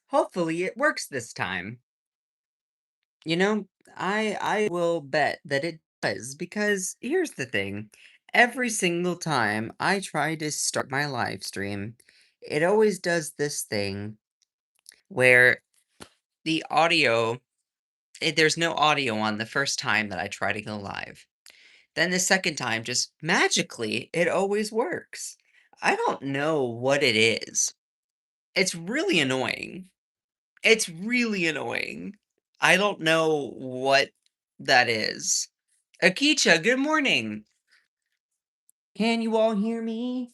Hopefully it works this time. You know, I will bet that it does because here's the thing. Every single time I try to start my live stream, it always does this thing where the audio there's no audio on the first time that I try to go live. Then the second time, just magically, it always works. I don't know what it is. It's really annoying. It's really annoying. I don't know what that is. Akicha, good morning. Can you all hear me?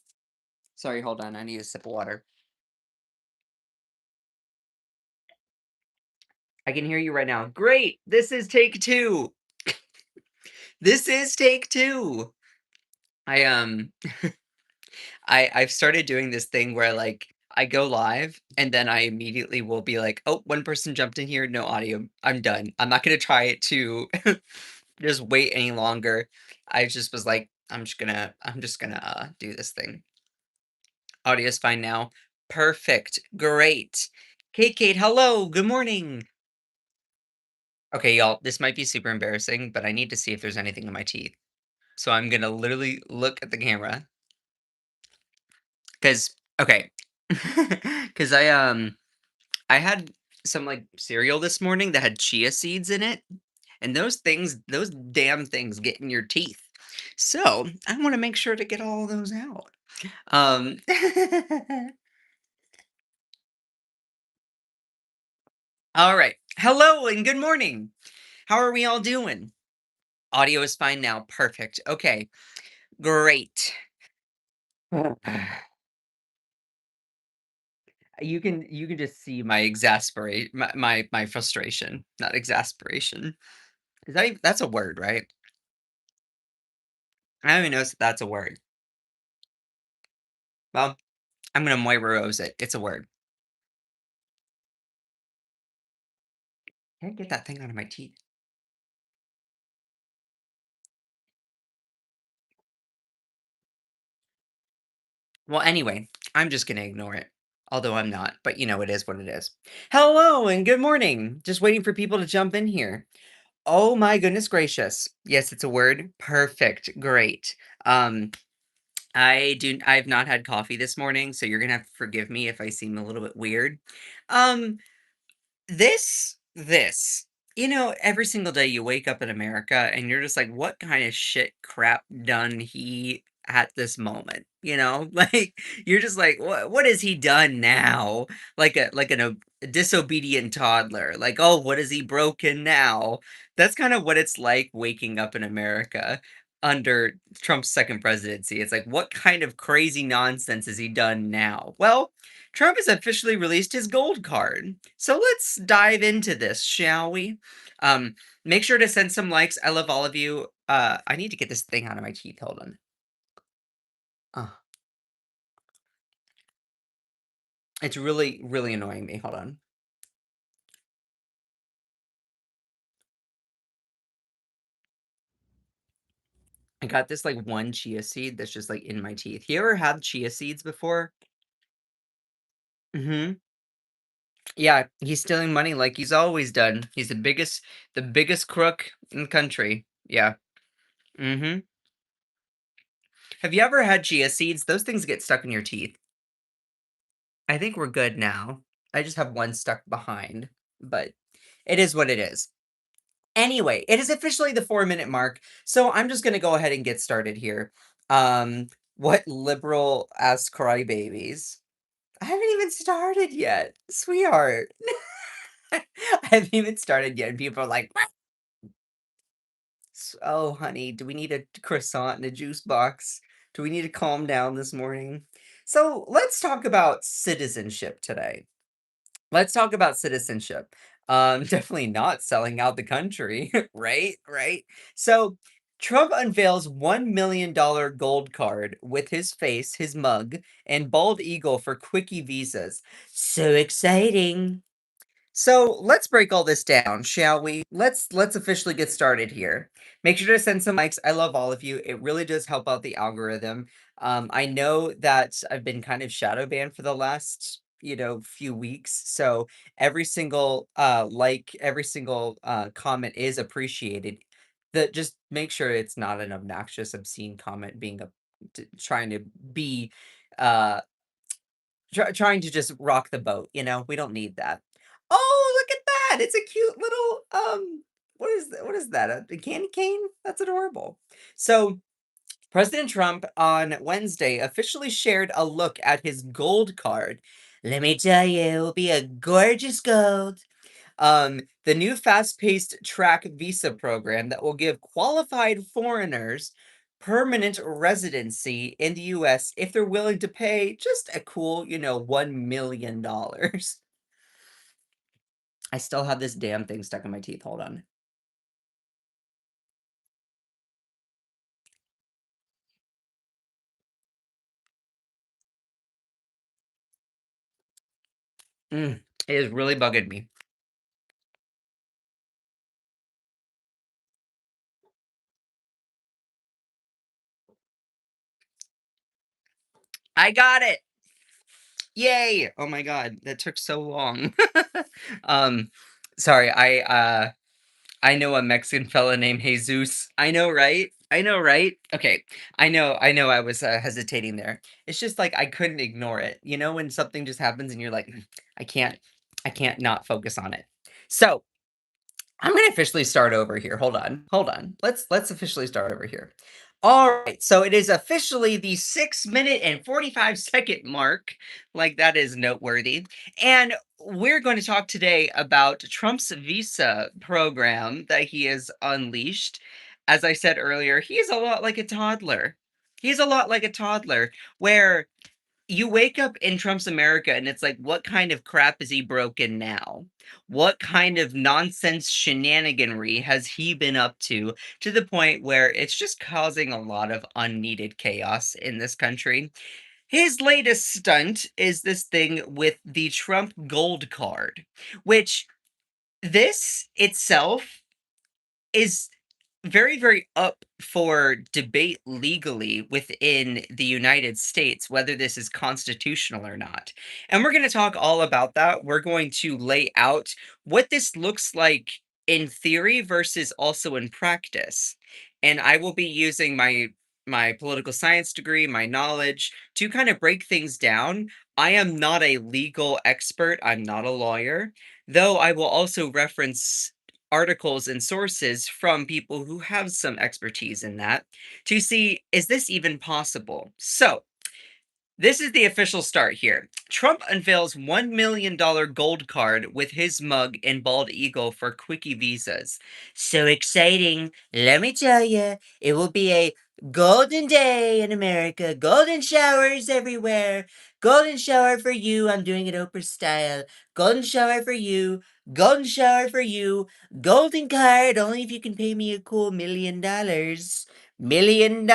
Sorry, hold on. I need a sip of water. I can hear you right now. Great. This is take two. This is take two. I I've started doing this thing where like I go live and then I immediately will be like, "Oh, one person jumped in here, no audio. I'm done. I'm not gonna try it to just wait any longer." I just was like, I'm just gonna do this thing. Audio's fine now. Perfect. Great. Kate, hello. Good morning. Okay, y'all, this might be super embarrassing, but I need to see if there's anything in my teeth. So I'm gonna literally look at the camera. Cause okay. Cause I had some like cereal this morning that had chia seeds in it. And those damn things get in your teeth. So I want to make sure to get all those out. Um, all right. Hello and good morning. How are we all doing? Audio is fine now. Perfect. Okay. Great. You can just see my exasperate my frustration, not exasperation. That's a word, right? I don't even know if that's a word. Well, I'm gonna Moira Rose it. It's a word. Can't get that thing out of my teeth. Well, anyway, I'm just gonna ignore it. Although I'm not, but it is what it is. Hello and good morning. Just waiting for people to jump in here. Oh my goodness gracious. Yes, it's a word. Perfect. Great. Um, I've not had coffee this morning, so you're gonna have to forgive me if I seem a little bit weird. Um, this, every single day you wake up in America and you're just like, what kind of shit crap done he at this moment? Like you're just like, what has he done now? A disobedient toddler. Like, oh, what has he broken now? That's kind of what it's like waking up in America under Trump's second presidency. It's like, what kind of crazy nonsense has he done now? Well, Trump has officially released his gold card. So let's dive into this, shall we? Make sure to send some likes. I love all of you. I need to get this thing out of my teeth. Hold on. Uh, it's really, really annoying me. Hold on. I got this like one chia seed that's just like in my teeth. You ever had chia seeds before? Mm-hmm. Yeah, he's stealing money like he's always done. He's the biggest crook in the country. Yeah. Mm-hmm. Have you ever had chia seeds? Those things get stuck in your teeth. I think we're good now. I just have one stuck behind, but it is what it is. Anyway, it is officially the 4-minute mark, so I'm just gonna go ahead and get started here. Um, what liberal ass crybabies? I haven't even started yet, sweetheart. I haven't even started yet, and people are like, "Oh, honey, do we need a croissant and a juice box? Do we need to calm down this morning?" So let's talk about citizenship today. Let's talk about citizenship. Definitely not selling out the country, right? Right. So Trump unveils $1 million gold card with his face, his mug, and bald eagle for quickie visas. So exciting. So let's break all this down, shall we? Let's officially get started here. Make sure to send some likes. I love all of you. It really does help out the algorithm. I know that I've been kind of shadow banned for the last few weeks. So every single like, every single comment is appreciated. That just make sure it's not an obnoxious, obscene comment being trying to be uh trying to just rock the boat. We don't need that. Oh, look at that! It's a cute little what is that? A candy cane? That's adorable. So President Trump on Wednesday officially shared a look at his gold card. Let me tell you, it will be a gorgeous gold. The new fast-paced track visa program that will give qualified foreigners permanent residency in the US if they're willing to pay just a cool, $1 million. I still have this damn thing stuck in my teeth. Hold on. It is really bugging me. I got it. Yay! Oh my god, that took so long. Um, sorry, I know a Mexican fella named Jesus. I know, right? I know, right? Okay. I know I was, hesitating there. It's just, like, I couldn't ignore it. You know when something just happens and you're like, I can't I can't not focus on it." So, I'm gonna officially start over here. Hold on, hold on. Let's officially start over here. All right, so it is officially the 6 minute and 45-second mark. Like that is noteworthy. And we're going to talk today about Trump's visa program that he has unleashed. As I said earlier, he is a lot like a toddler. He's a lot like a toddler where you wake up in Trump's America and it's like, what kind of crap is he broken now? What kind of nonsense shenaniganry has he been up to the point where it's just causing a lot of unneeded chaos in this country? His latest stunt is this thing with the Trump Gold Card, which this itself is very, very up for debate legally within the United States, whether this is constitutional or not. And we're going to talk all about that. We're going to lay out what this looks like in theory versus also in practice. And I will be using my political science degree, my knowledge to kind of break things down. I am not a legal expert. I'm not a lawyer, though I will also reference articles and sources from people who have some expertise in that to see, is this even possible? So, this is the official start here. Trump unveils $1 million gold card with his mug and bald eagle for quickie visas. So exciting. Let me tell you, it will be a golden day in America. Golden showers everywhere. Golden shower for you. I'm doing it Oprah style. Golden shower for you. Golden shower for you. Golden card only if you can pay me a cool $1 million. $1 million.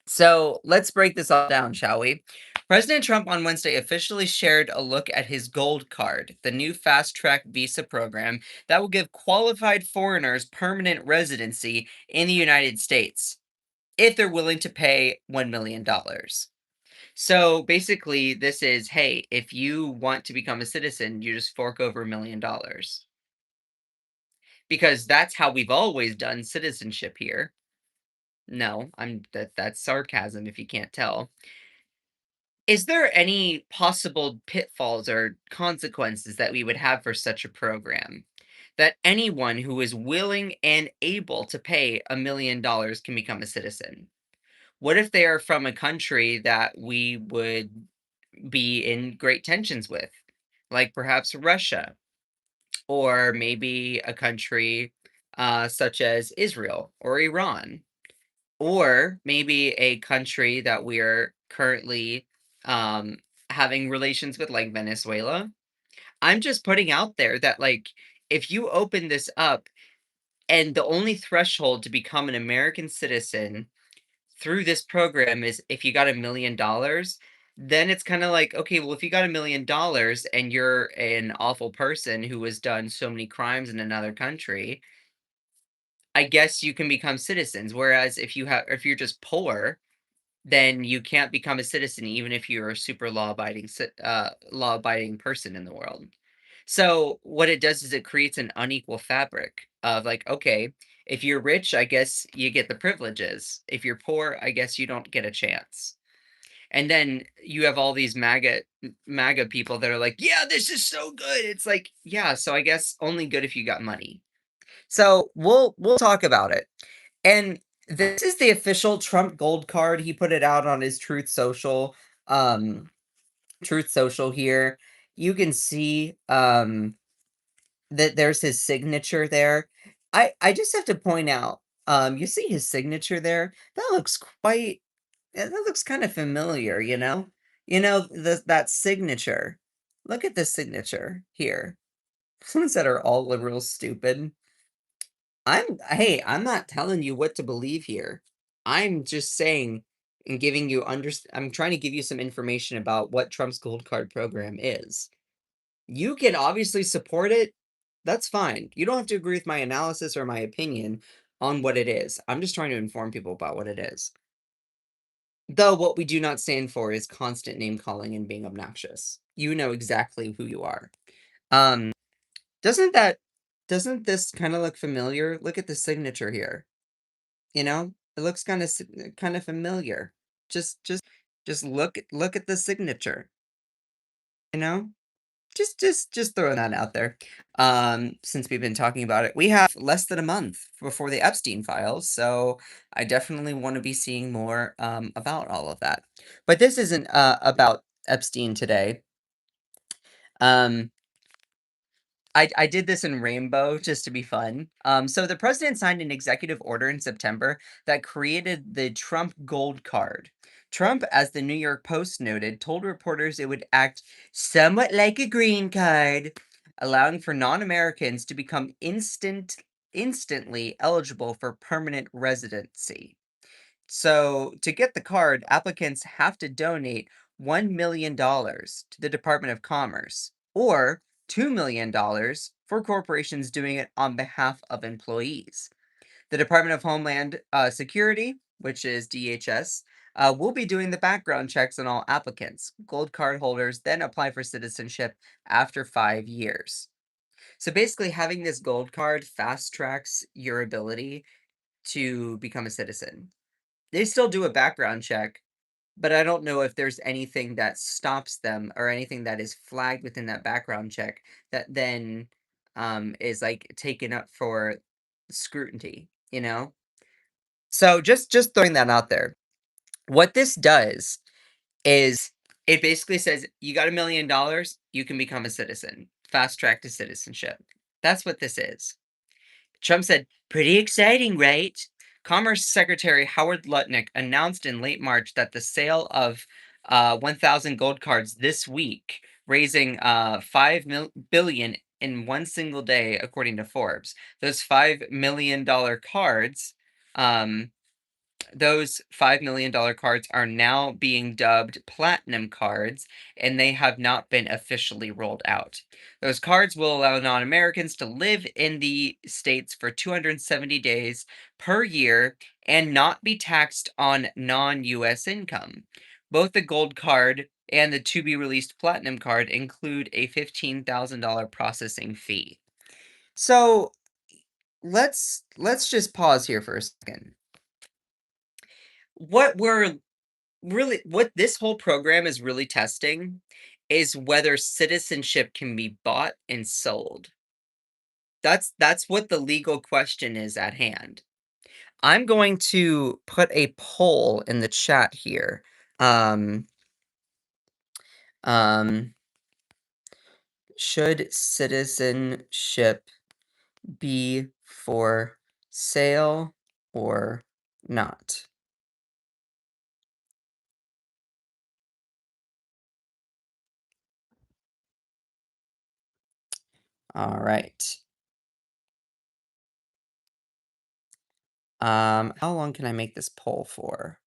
So let's break this all down, shall we? President Trump on Wednesday officially shared a look at his Gold Card, the new fast track visa program that will give qualified foreigners permanent residency in the United States if they're willing to pay $1 million. So basically, this is hey, if you want to become a citizen, you just fork over $1 million. Because that's how we've always done citizenship here. No, that's sarcasm if you can't tell. Is there any possible pitfalls or consequences that we would have for such a program? That anyone who is willing and able to pay $1 million can become a citizen? What if they are from a country that we would be in great tensions with? Like perhaps Russia, or maybe a country such as Israel or Iran, or maybe a country that we are currently um having relations with, like Venezuela. I'm just putting out there that, like, if you open this up and the only threshold to become an American citizen through this program is if you got $1 million, then it's kind of like, okay, well, if you got $1 million and you're an awful person who has done so many crimes in another country, I guess you can become citizens. Whereas if you're just poor, then you can't become a citizen even if you're a super law-abiding person in the world. So, what it does is it creates an unequal fabric of like, okay, if you're rich, I guess you get the privileges. If you're poor, I guess you don't get a chance. And then you have all these MAGA people that are like, "Yeah, this is so good." It's like, "Yeah, so I guess only good if you got money." So, we'll talk about it. And this is the official Trump Gold card. He put it out on his um, Truth Social here. You can see, that there's his signature there. I just have to point out, you see his signature there? That looks quite that looks kinda familiar, you know? You know, that signature. Look at this signature here. Ones that are all liberal stupid. Hey, I'm not telling you what to believe here. I'm just saying and giving you I'm trying to give you some information about what Trump's Gold Card program is. You can obviously support it. That's fine. You don't have to agree with my analysis or my opinion on what it is. I'm just trying to inform people about what it is. Though what we do not stand for is constant name calling and being obnoxious. You know exactly who you are. Um, doesn't that doesn't this kind of look familiar? Look at the signature here. You know, it looks kind of familiar. Just look at the signature. You know, just throwing that out there. Since we've been talking about it, we have less than a month before the Epstein files, so I definitely want to be seeing more about all of that. But this isn't about Epstein today. Um, I did this in rainbow just to be fun. So the president signed an executive order in September that created the Trump Gold Card. Trump, as the New York Post noted, told reporters it would act somewhat like a green card, allowing for non-Americans to become instantly eligible for permanent residency. So, to get the card, applicants have to donate $1 million to the Department of Commerce or $2 million for corporations doing it on behalf of employees. The Department of Homeland Security, which is DHS, will be doing the background checks on all applicants. Gold card holders then apply for citizenship after 5 years. So basically, having this gold card fast tracks your ability to become a citizen. They still do a background check, but I don't know if there's anything that stops them or anything that is flagged within that background check that then, is, like, taken up for scrutiny, you know? So, just throwing that out there. What this does is it basically says, "You got $1,000,000, you can become a citizen. Fast track to citizenship." That's what this is. Trump said, "Pretty exciting, right?" Commerce Secretary Howard Lutnick announced in late March that the sale of 1,000 gold cards this week, raising $5 billion in one single day, according to Forbes. Those $5 million cards, um, those $5 million cards are now being dubbed platinum cards, and they have not been officially rolled out. Those cards will allow non Americans to live in the States for 270 days per year and not be taxed on non US income. Both the gold card and the to be released platinum card include a $15,000 processing fee. So let's just pause here for a second. What we're what this whole program is really testing is whether citizenship can be bought and sold. That's what the legal question is at hand. I'm going to put a poll in the chat here. Um, um, should citizenship be for sale or not? All right. How long can I make this poll for?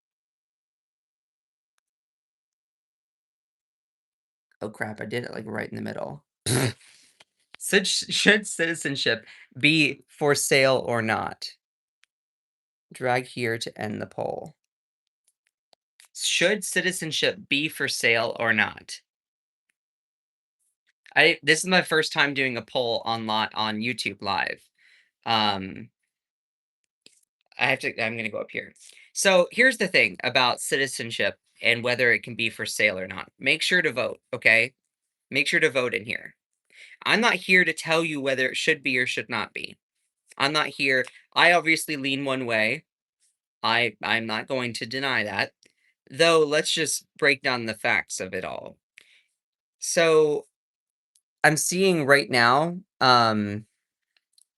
Oh crap, I did it like right in the middle. Should citizenship be for sale or not? Drag here to end the poll. Should citizenship be for sale or not? I This is my first time doing a poll on YouTube Live. Um, I'm gonna go up here. So here's the thing about citizenship and whether it can be for sale or not. Make sure to vote, okay? Make sure to vote in here. I'm not here to tell you whether it should be or should not be. I'm not here. I obviously lean one way. I'm not going to deny that. Though let's just break down the facts of it all. So I'm seeing right now,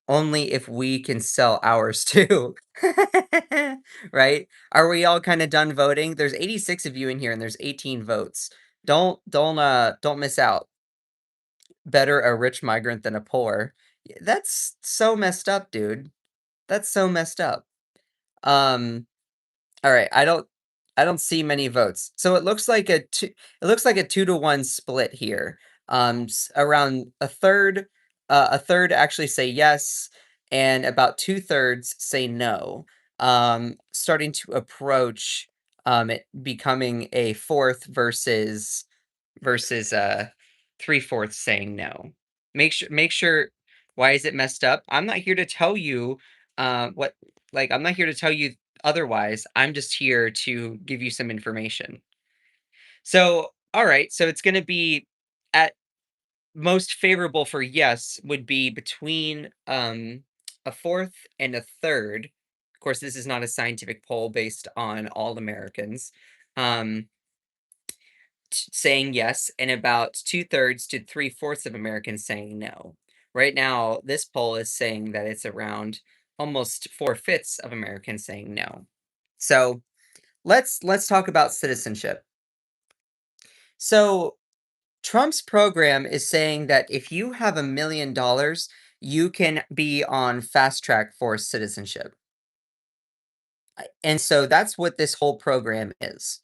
only if we can sell ours too. Right? Are we all kinda done voting? There's 86 of you in here and there's 18 votes. Don't miss out. Better a rich migrant than a poor. That's so messed up, dude. That's so messed up. Um, alright, I don't see many votes. So it looks like a 2 to 1 split here. Around a third actually say yes, and about 2/3 say no. Starting to approach, it becoming a fourth versus 3/4 saying no. Make sure. Why is it messed up? I'm not here to tell you, what I'm not here to tell you otherwise. I'm just here to give you some information. So, alright, so it's gonna be at most favorable for yes would be between, a fourth and a third. Of course, this is not a scientific poll based on all Americans. Um, saying yes, and about 2/3 to 3/4 of Americans saying no. Right now, this poll is saying that it's around almost 4/5 of Americans saying no. So let's talk about citizenship. So Trump's program is saying that if you have $1 million, you can be on fast track for citizenship. And so that's what this whole program is.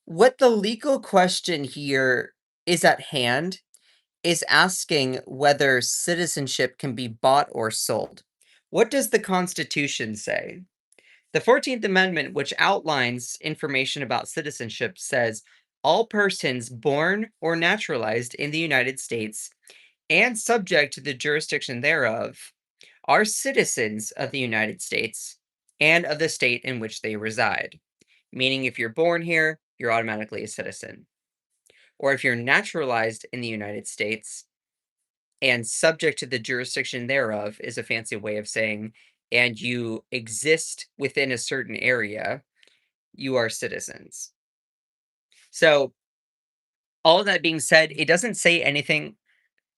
What the legal question here is at hand is asking whether citizenship can be bought or sold. What does the Constitution say? The 14th Amendment, which outlines information about citizenship, says all persons born or naturalized in the United States and subject to the jurisdiction thereof are citizens of the United States and of the state in which they reside. Meaning, if you're born here, you're automatically a citizen. Or if you're naturalized in the United States, and subject to the jurisdiction thereof is a fancy way of saying, and you exist within a certain area, you are citizens. So, all of that being said, it doesn't say anything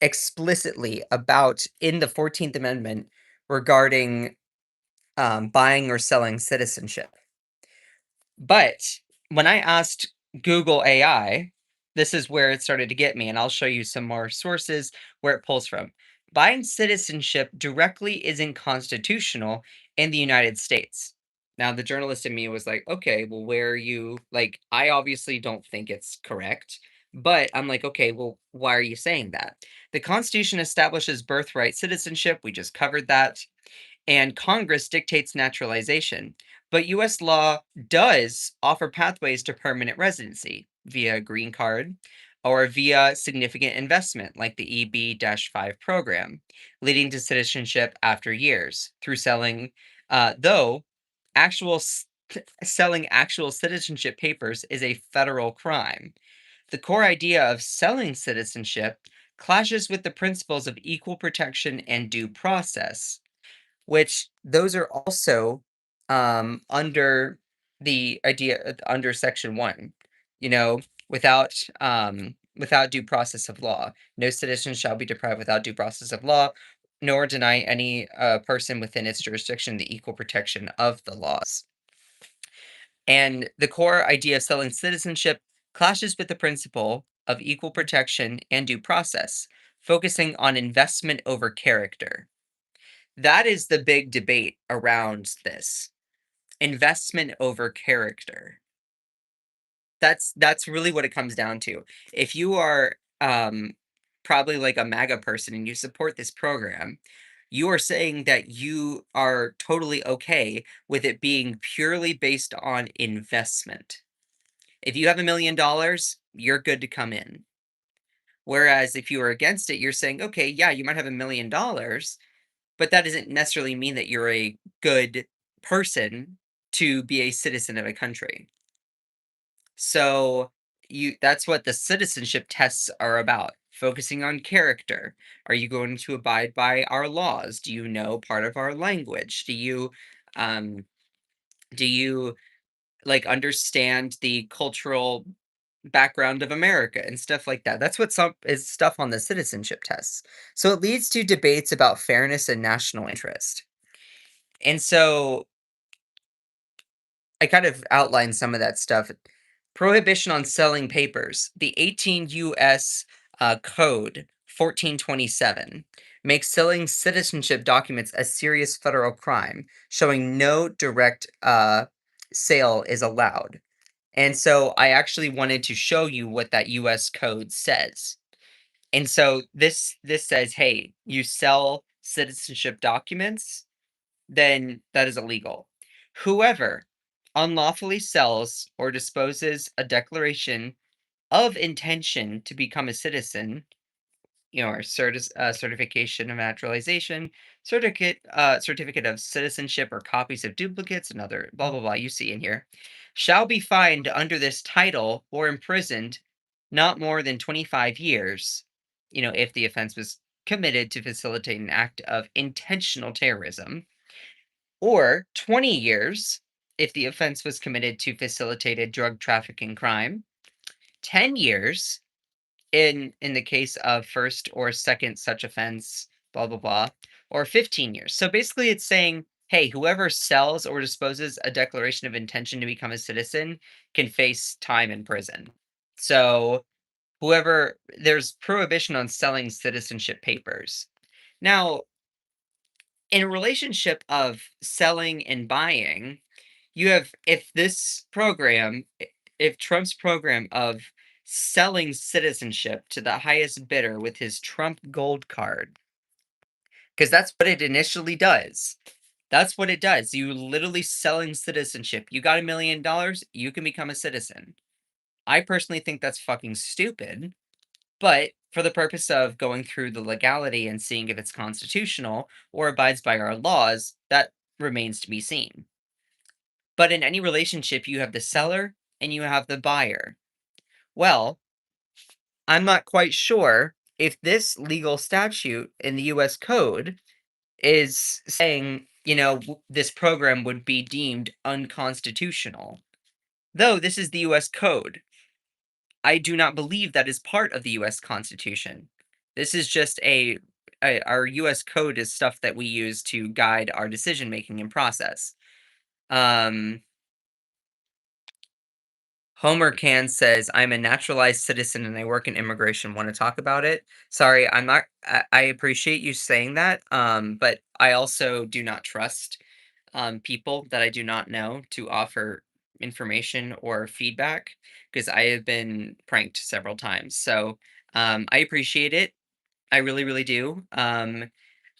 explicitly about in the 14th Amendment regarding buying or selling citizenship. But when I asked Google AI, this is where it started to get me, and I'll show you some more sources where it pulls from. Buying citizenship directly isn't constitutional in the United States. Now, the journalist in me was like, okay, well, where are you? Like, I obviously don't think it's correct, but I'm like, okay, well, why are you saying that? The Constitution establishes birthright citizenship. We just covered that, and Congress dictates naturalization. But US law does offer pathways to permanent residency via a green card or via significant investment like the EB-5 program, leading to citizenship after years through selling, though actual selling actual citizenship papers is a federal crime. The core idea of selling citizenship clashes with the principles of equal protection and due process, which those are also, under the idea under Section 1, you know, without, without due process of law. No citizen shall be deprived without due process of law, nor deny any, person within its jurisdiction the equal protection of the laws. And the core idea of selling citizenship clashes with the principle of equal protection and due process, focusing on investment over character. That is the big debate around this. Investment over character. That's really what it comes down to. If you are, probably like a MAGA person and you support this program, you are saying that you are totally okay with it being purely based on investment. If you have $1,000,000, you're good to come in. Whereas if you are against it, you're saying, okay, yeah, you might have $1,000,000, but that doesn't necessarily mean that you're a good person to be a citizen of a country. So that's what the citizenship tests are about, focusing on character. Are you going to abide by our laws? Do you know part of our language? Um do you like understand the cultural background of America and stuff like that? That's what some is stuff on the citizenship tests. So it leads to debates about fairness and national interest. And so I kind of outlined some of that stuff. Prohibition on selling papers. The 18 U.S. Code 1427 makes selling citizenship documents a serious federal crime, showing no direct sale is allowed. And so I actually wanted to show you what that US code says. And so this says, "Hey, you sell citizenship documents, then that is illegal. Whoever unlawfully sells or disposes a declaration of intention to become a citizen, or certification of naturalization, certificate of citizenship, or copies of duplicates, and other blah blah blah you see in here, shall be fined under this title or imprisoned not more than 25 years, if the offense was committed to facilitate an act of intentional terrorism, or 20 years if the offense was committed to facilitate a drug trafficking crime, 10 years in the case of first or second such offense, blah blah blah, or 15 years. So basically it's saying, hey, whoever sells or disposes a declaration of intention to become a citizen can face time in prison. So whoever there's prohibition on selling citizenship papers. Now, in a relationship of selling and buying, you have if this program if Trump's program of selling citizenship to the highest bidder with his Trump Gold Card, because that's what it initially does. That's what it does. You literally selling citizenship. You got $1,000,000, you can become a citizen. I personally think that's fucking stupid, but for the purpose of going through the legality and seeing if it's constitutional or abides by our laws, that remains to be seen. But in any relationship, you have the seller and you have the buyer. Well, I'm not quite sure if this legal statute in the US code is saying, this program would be deemed unconstitutional. Though this is the US code, I do not believe that is part of the US Constitution. This is just our US code is stuff that we use to guide our decision making and process. Um, Homer Can says, "I'm a naturalized citizen and I work in immigration. Want to talk about it?" Sorry, I'm not. I appreciate you saying that, but I also do not trust people that I do not know to offer information or feedback because I have been pranked several times. So I appreciate it. I really, really do.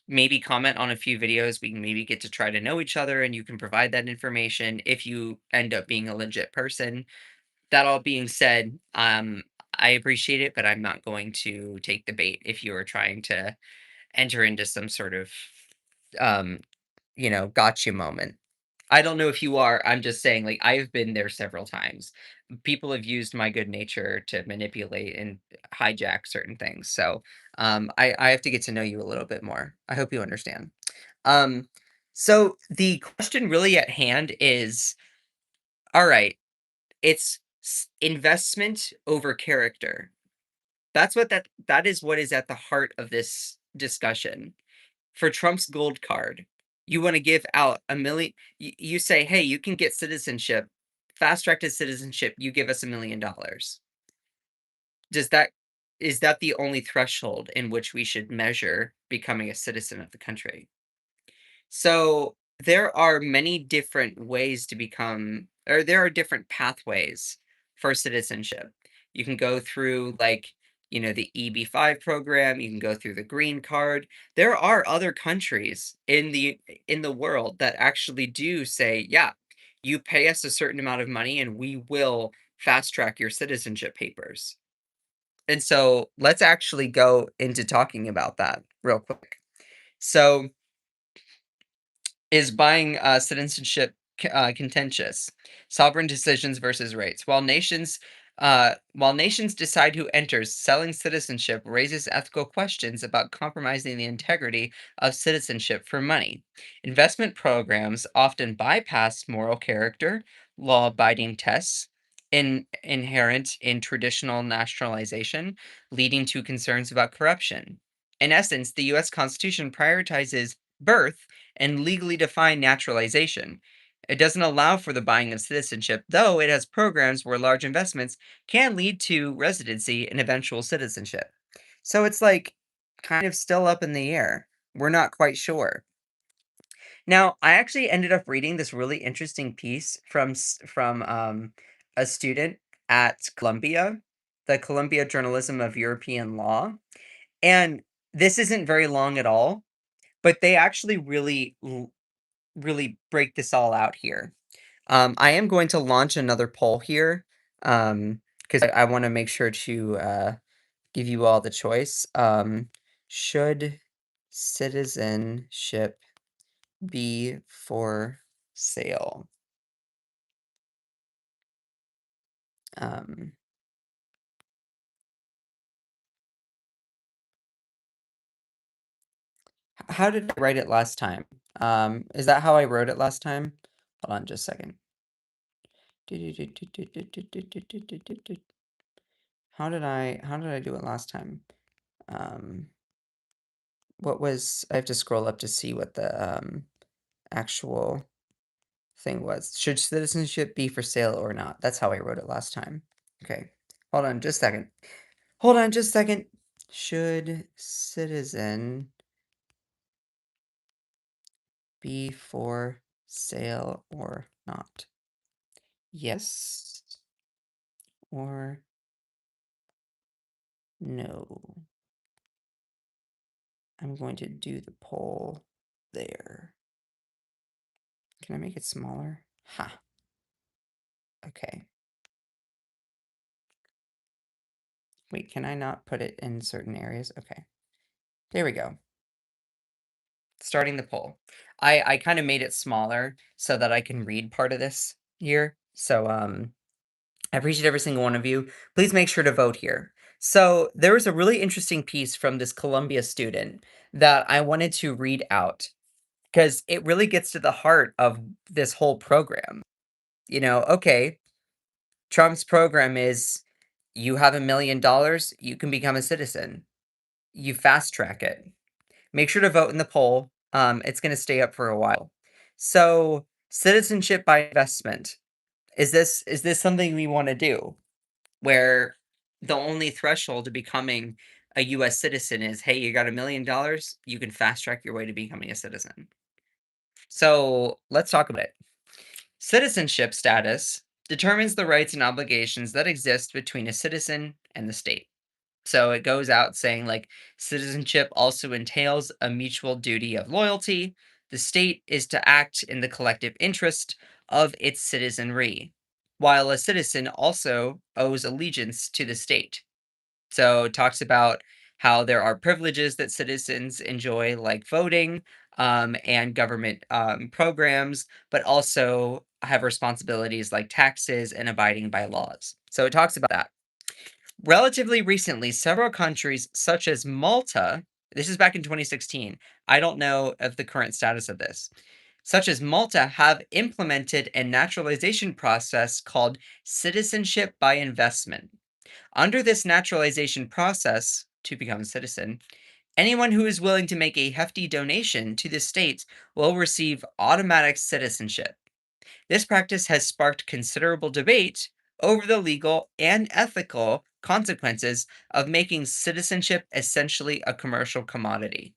Maybe comment on a few videos. We can maybe get to try to know each other, and you can provide that information if you end up being a legit person. That all being said, I appreciate it, but I'm not going to take the bait if you are trying to enter into some sort of, um, gotcha moment. I don't know if you are. I'm just saying, like, I've been there several times. People have used my good nature to manipulate and hijack certain things. So, I have to get to know you a little bit more. I hope you understand. Um, so the question really at hand is, all right, it's investment over character. That is what is at the heart of this discussion. For Trump's gold card, you want to give out a million. You say, hey, you can get citizenship, fast track to citizenship. You give us $1,000,000. Does that is that the only threshold in which we should measure becoming a citizen of the country? So there are many different ways to become, or there are different pathways for citizenship. You can go through the EB-5 program, you can go through the green card. There are other countries in the world that actually do say, yeah, you pay us a certain amount of money and we will fast track your citizenship papers. And so let's actually go into talking about that real quick. So, is buying citizenship contentious? Sovereign decisions versus rights. While nations decide who enters, selling citizenship raises ethical questions about compromising the integrity of citizenship for money. Investment programs often bypass moral character, law-abiding tests. Inherent in traditional nationalization, leading to concerns about corruption. In essence, the US Constitution prioritizes birth and legally define naturalization. It doesn't allow for the buying of citizenship, though it has programs where large investments can lead to residency and eventual citizenship. So it's like kind of still up in the air. We're not quite sure. Now, I actually ended up reading this really interesting piece from a student at Columbia, the Columbia Journalism of European Law, and this isn't very long at all, but they actually really break this all out here. I am going to launch another poll here, because I wanna make sure to, give you all the choice. Should citizenship be for sale? Um, how did I write it last time? Is that how I wrote it last time? Hold on just a second. How did I do it last time? Um What was I have to scroll up to see what the, actual thing was. Should citizenship be for sale or not? That's how I wrote it last time. Okay. Hold on just a second. Hold on just a second. Should citizen be for sale or not? Yes or no? I'm going to do the poll there. Can I make it smaller? Ha. Okay. Wait, can I not put it in certain areas? Okay. There we go. Starting the poll. I kinda made it smaller so that I can read part of this here. So, I appreciate every single one of you. Please make sure to vote here. So, there was a really interesting piece from this Columbia student that I wanted to read out because it really gets to the heart of this whole program. Okay, Trump's program is you have $1,000,000, you can become a citizen. You fast track it. Make sure to vote in the poll. It's going to stay up for a while. So, citizenship by investment. Is this something we want to do? Where the only threshold to becoming a US citizen is, hey, you got $1,000,000, you can fast track your way to becoming a citizen. So, let's talk about it. Citizenship status determines the rights and obligations that exist between a citizen and the state. So it goes out saying like citizenship also entails a mutual duty of loyalty. The state is to act in the collective interest of its citizenry, while a citizen also owes allegiance to the state. So it talks about how there are privileges that citizens enjoy, like voting and government programs, but also have responsibilities like taxes and abiding by laws. So it talks about that. Relatively recently, several countries such as Malta, this is back in 2016. I don't know of the current status of this. Such as Malta have implemented a naturalization process called citizenship by investment. Under this naturalization process, to become a citizen, anyone who is willing to make a hefty donation to the state will receive automatic citizenship. This practice has sparked considerable debate over the legal and ethical consequences of making citizenship essentially a commercial commodity.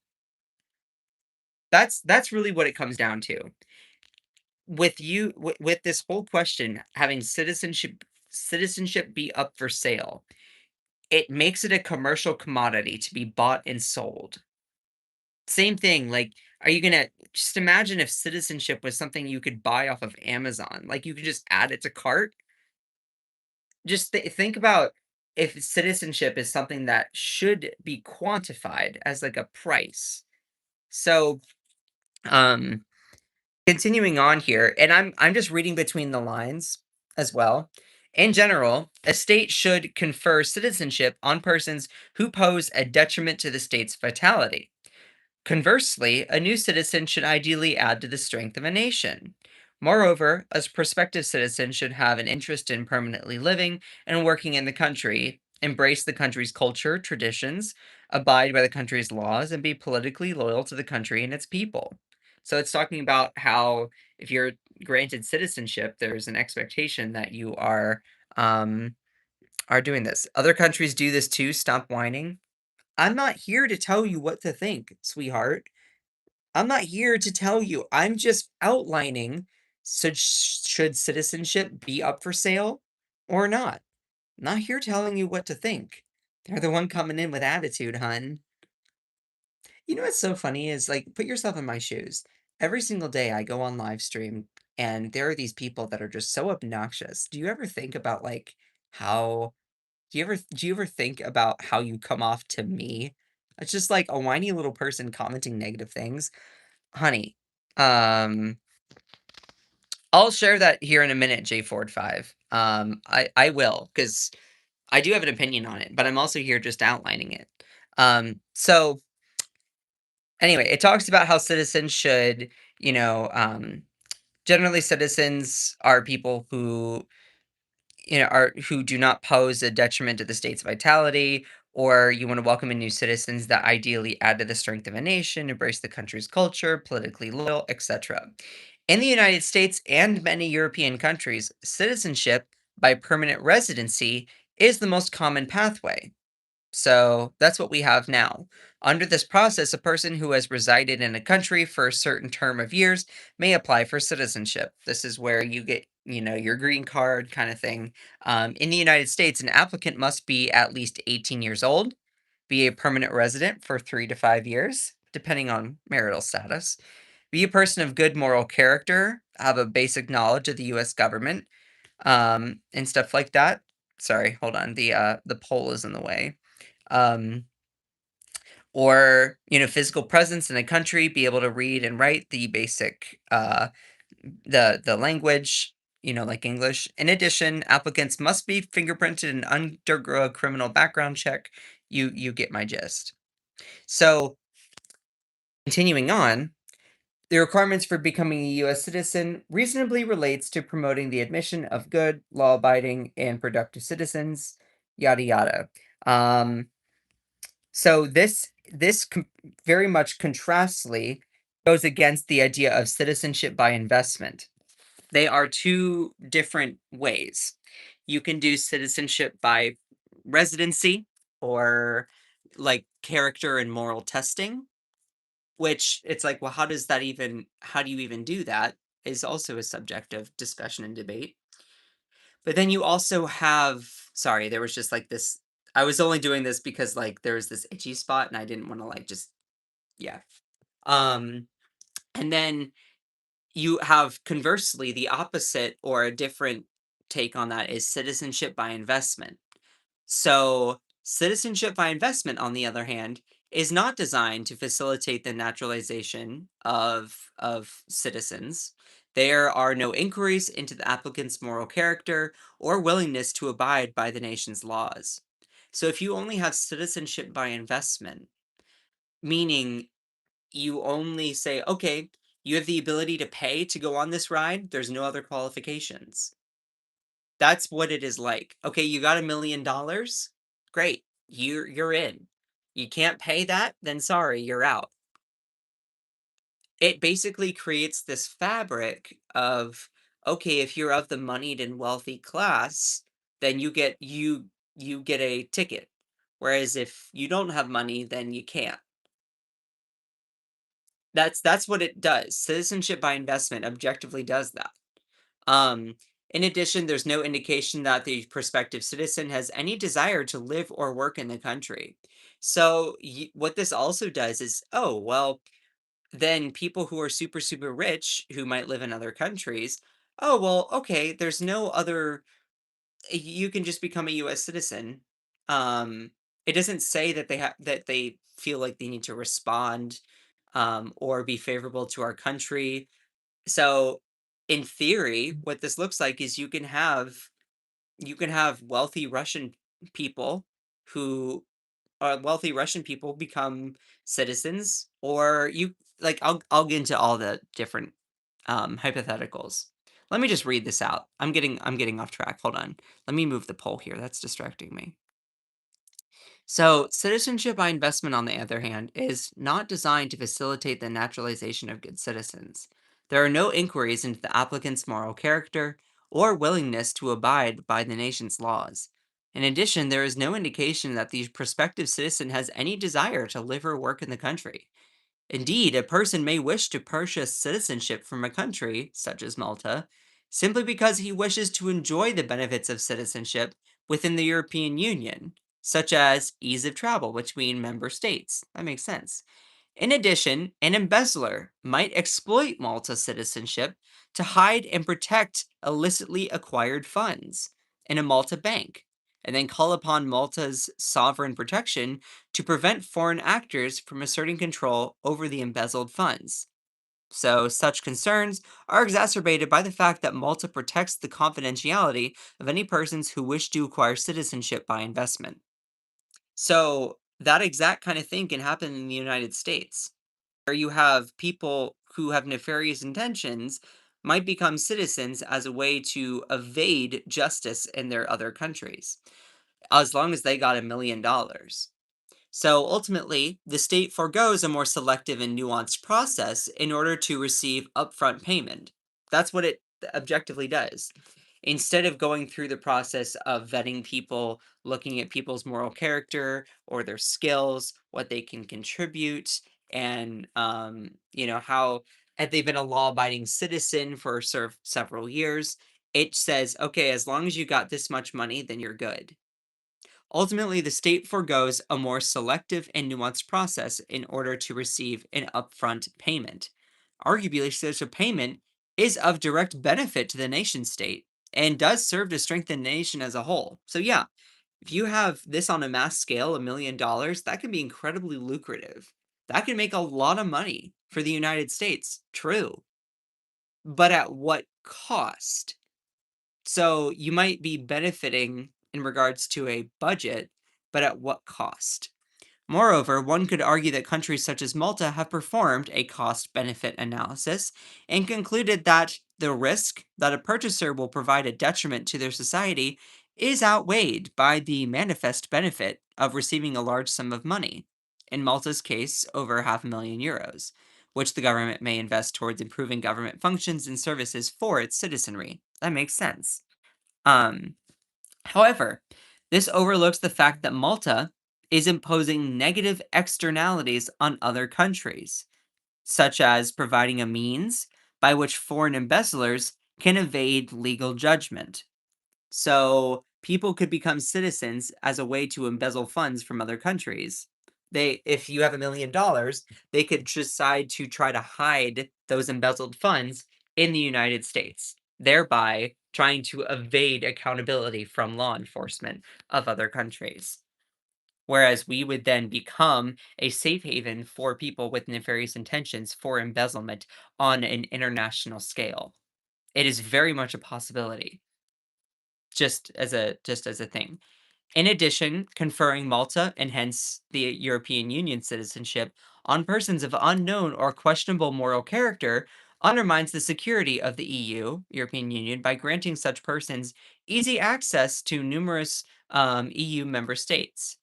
That's really what it comes down to. With this whole question having citizenship be up for sale, it makes it a commercial commodity to be bought and sold. Same thing, like, are you gonna just imagine if citizenship was something you could buy off of Amazon, like, you could just add it to cart. Just think about if citizenship is something that should be quantified as like a price. So, um, continuing on here, and I'm just reading between the lines as well. In general, a state should confer citizenship on persons who pose a detriment to the state's vitality. Conversely, a new citizen should ideally add to the strength of a nation. Moreover, a prospective citizen should have an interest in permanently living and working in the country, embrace the country's culture, traditions, abide by the country's laws, and be politically loyal to the country and its people. So it's talking about how if you're granted citizenship, there's an expectation that you um, are doing this. Other countries do this too. Stop whining. I'm not here to tell you what to think, sweetheart. I'm not here to tell you. I'm just outlining should citizenship be up for sale or not. I'm not here telling you what to think. They're the one coming in with attitude, hun. You know what's so funny is like put yourself in my shoes. Every single day I go on live stream and there are these people that are just so obnoxious. Do you ever think about like how do you ever think about how you come off to me? It's just like a whiny little person commenting negative things. Honey, um, I'll share that here in a minute, J Ford 5. I will, because I do have an opinion on it, but I'm also here just outlining it. So anyway, it talks about how citizens should, you know, generally citizens are people who are who do not pose a detriment to the state's vitality, or you want to welcome in new citizens that ideally add to the strength of a nation, embrace the country's culture, politically loyal, etc. In the United States and many European countries, citizenship by permanent residency is the most common pathway. So that's what we have now. Under this process, a person who has resided in a country for a certain term of years may apply for citizenship. This is where you get, your green card kind of thing. In the United States, an applicant must be at least 18 years old, be a permanent resident for 3 to 5 years, depending on marital status, be a person of good moral character, have a basic knowledge of the U.S. government, and stuff like that. Sorry, hold on. The poll is in the way. Um, or physical presence in a country, be able to read and write the basic the language, like English. In addition, applicants must be fingerprinted and undergo a criminal background check. You get my gist. So continuing on, the requirements for becoming a U.S. citizen reasonably relates to promoting the admission of good, law-abiding, and productive citizens, yada yada. Um, So very much contrastly goes against the idea of citizenship by investment. They are two different ways. You can do citizenship by residency or like character and moral testing, which it's like, well, how do you even do that? Is also a subject of discussion and debate. But then you also have, sorry, there was just like this. I was only doing this because like there was this itchy spot and I didn't want to like just yeah. Um, and then you have conversely the opposite or a different take on that is citizenship by investment. So, citizenship by investment, on the other hand, is not designed to facilitate the naturalization of citizens. There are no inquiries into the applicant's moral character or willingness to abide by the nation's laws. So, if you only have citizenship by investment, meaning you only say, okay, you have the ability to pay to go on this ride. There's no other qualifications. That's what it is like. Okay, you got $1 million. Great. You're in. You can't pay that, then sorry, you're out. It basically creates this fabric of okay, if you're of the moneyed and wealthy class, then you get a ticket. Whereas if you don't have money, then you can't. That's what it does. Citizenship by investment objectively does that. Um, in addition, there's no indication that the prospective citizen has any desire to live or work in the country. So, what this also does is, oh, well, then people who are super, super rich who might live in other countries, oh, well, okay, there's no other You can just become a US citizen. Um, it doesn't say that they feel like they need to respond, or be favorable to our country. So, in theory, what this looks like is you can have wealthy Russian people become citizens, or I'll get into all the different hypotheticals. Let me just read this out. I'm getting off track. Hold on. Let me move the poll here. That's distracting me. So, citizenship by investment, on the other hand, is not designed to facilitate the naturalization of good citizens. There are no inquiries into the applicant's moral character or willingness to abide by the nation's laws. In addition, there is no indication that the prospective citizen has any desire to live or work in the country. Indeed, a person may wish to purchase citizenship from a country, such as Malta, simply because he wishes to enjoy the benefits of citizenship within the European Union, such as ease of travel between member states. That makes sense. In addition, an embezzler might exploit Malta's citizenship to hide and protect illicitly acquired funds in a Malta bank, and then call upon Malta's sovereign protection to prevent foreign actors from asserting control over the embezzled funds. So, such concerns are exacerbated by the fact that Malta protects the confidentiality of any persons who wish to acquire citizenship by investment. So, that exact kind of thing can happen in the United States, where you have people who have nefarious intentions might become citizens as a way to evade justice in their other countries, as long as they got $1 million. So ultimately, the state forgoes a more selective and nuanced process in order to receive upfront payment. That's what it objectively does. Instead of going through the process of vetting people, looking at people's moral character or their skills, what they can contribute, and how had they been a law-abiding citizen for several years, it says, okay, as long as you got this much money, then you're good. Ultimately, the state forgoes a more selective and nuanced process in order to receive an upfront payment. Arguably, such a payment is of direct benefit to the nation state and does serve to strengthen the nation as a whole. So, yeah, if you have this on a mass scale, $1 million, that can be incredibly lucrative. That can make a lot of money for the United States. True. But at what cost? So you might be benefiting in regards to a budget, but at what cost? Moreover, one could argue that countries such as Malta have performed a cost benefit analysis and concluded that the risk that a purchaser will provide a detriment to their society is outweighed by the manifest benefit of receiving a large sum of money. In Malta's case, over half a million euros, which the government may invest towards improving government functions and services for its citizenry. That makes sense. Um, However, this overlooks the fact that Malta is imposing negative externalities on other countries, such as providing a means by which foreign embezzlers can evade legal judgment. So people could become citizens as a way to embezzle funds from other countries. If you have $1 million, they could decide to try to hide those embezzled funds in the United States, thereby trying to evade accountability from law enforcement of other countries. Whereas we would then become a safe haven for people with nefarious intentions for embezzlement on an international scale. It is very much a possibility, just as a thing. In addition, conferring Malta, and hence the European Union citizenship, on persons of unknown or questionable moral character undermines the security of the EU, European Union, by granting such persons easy access to numerous EU member states.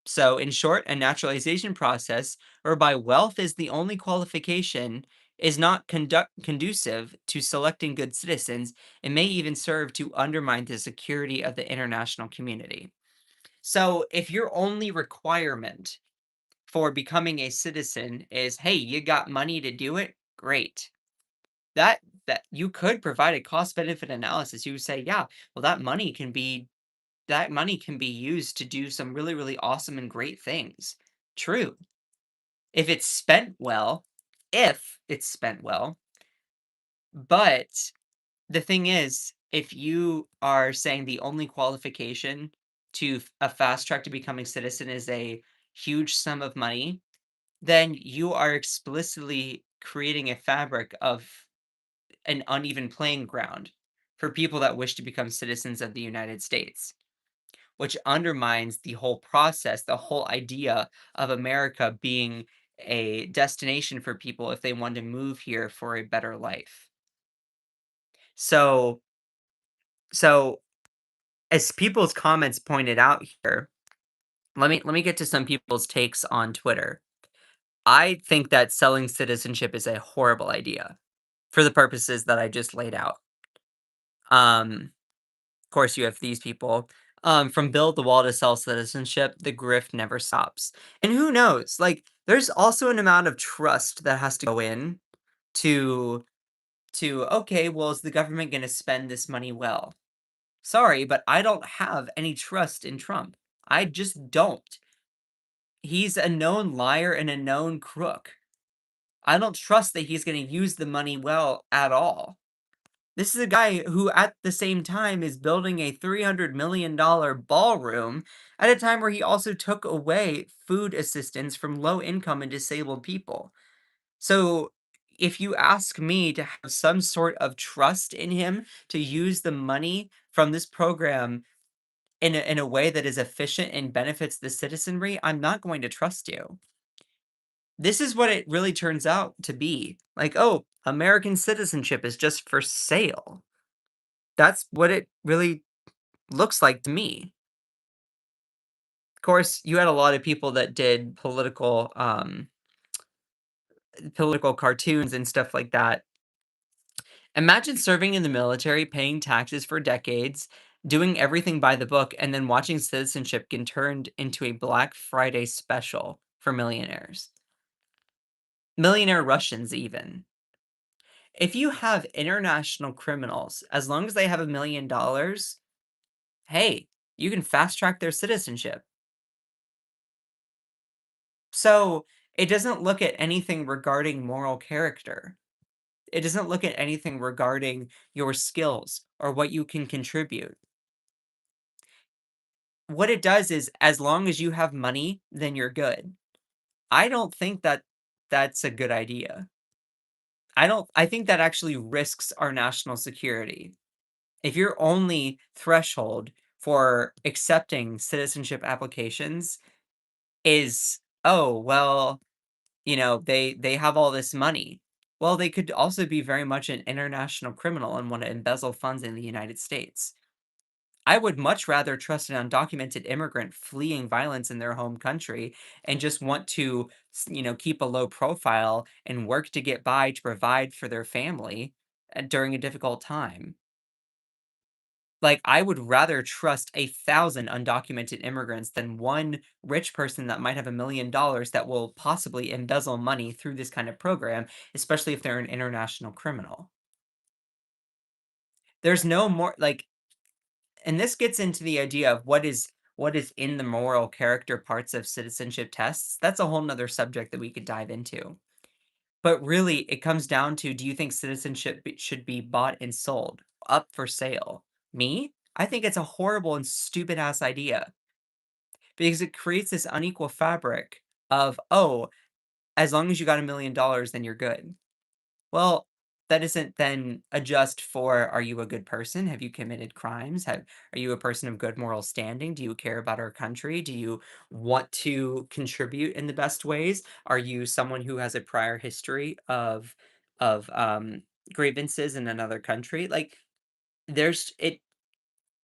So, in short, a naturalization process whereby wealth is the only qualification is not conducive to selecting good citizens and may even serve to undermine the security of the international community. So, if your only requirement for becoming a citizen is, hey, you got money to do it, great. That you could provide a cost benefit analysis. You would say, yeah, well, that money can be used to do some really, really awesome and great things. True. If it's spent well, if it's spent well, but the thing is, if you are saying the only qualification to a fast track to becoming citizen is a huge sum of money, then you are explicitly creating a fabric of an uneven playing ground for people that wish to become citizens of the United States, which undermines the whole process, the whole idea of America being a destination for people if they want to move here for a better life. So, so as people's comments pointed out here, let me get to some people's takes on Twitter. I think that selling citizenship is a horrible idea for the purposes that I just laid out. Of course, you have these people. From build the wall to sell citizenship, the grift never stops. And who knows? Like, there's also an amount of trust that has to go in to okay, well, is the government going to spend this money well? Sorry, but I don't have any trust in Trump. I just don't. He's a known liar and a known crook. I don't trust that he's going to use the money well at all. This is a guy who, at the same time, is building a $300 million ballroom at a time where he also took away food assistance from low income and disabled people. So, if you ask me to have some sort of trust in him to use the money from this program in a way that is efficient and benefits the citizenry, I'm not going to trust you. This is what it really turns out to be. Like, oh, American citizenship is just for sale. That's what it really looks like to me. Of course, you had a lot of people that did political cartoons and stuff like that. Imagine serving in the military, paying taxes for decades, doing everything by the book, and then watching citizenship get turned into a Black Friday special for millionaires. Millionaire Russians, even. If you have international criminals, as long as they have $1 million, hey, you can fast track their citizenship. So it doesn't look at anything regarding moral character. It doesn't look at anything regarding your skills or what you can contribute. What it does is as long as you have money, then you're good. I don't think that that's a good idea. I think that actually risks our national security. If your only threshold for accepting citizenship applications is, "Oh, well, they have all this money." Well, they could also be very much an international criminal and want to embezzle funds in the United States. I would much rather trust an undocumented immigrant fleeing violence in their home country and just want to, keep a low profile and work to get by to provide for their family during a difficult time. Like, I would rather trust 1,000 undocumented immigrants than one rich person that might have $1 million that will possibly embezzle money through this kind of program, especially if they're an international criminal. There's no more like, and this gets into the idea of what is in the moral character parts of citizenship tests. That's a whole nother subject that we could dive into. But really, it comes down to, do you think citizenship should be bought and sold, up for sale? Me? I think it's a horrible and stupid ass idea because it creates this unequal fabric of, oh, as long as you got $1 million, then you're good. Well, that isn't then adjust for, are you a good person? Have you committed crimes? Are you a person of good moral standing? Do you care about our country? Do you want to contribute in the best ways? Are you someone who has a prior history of grievances in another country? Like, there's it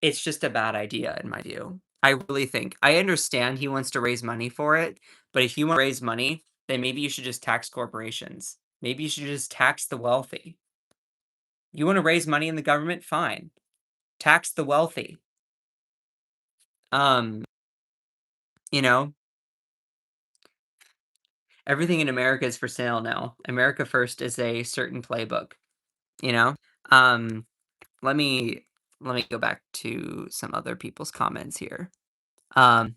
it's just a bad idea in my view. I really think. I understand he wants to raise money for it, but if you want to raise money, then maybe you should just tax corporations. Maybe you should just tax the wealthy. You want to raise money in the government? Fine. Tax the wealthy. Um, you know, everything in America is for sale now. America First is a certain playbook, you know? Um, let me let me go back to some other people's comments here. Um,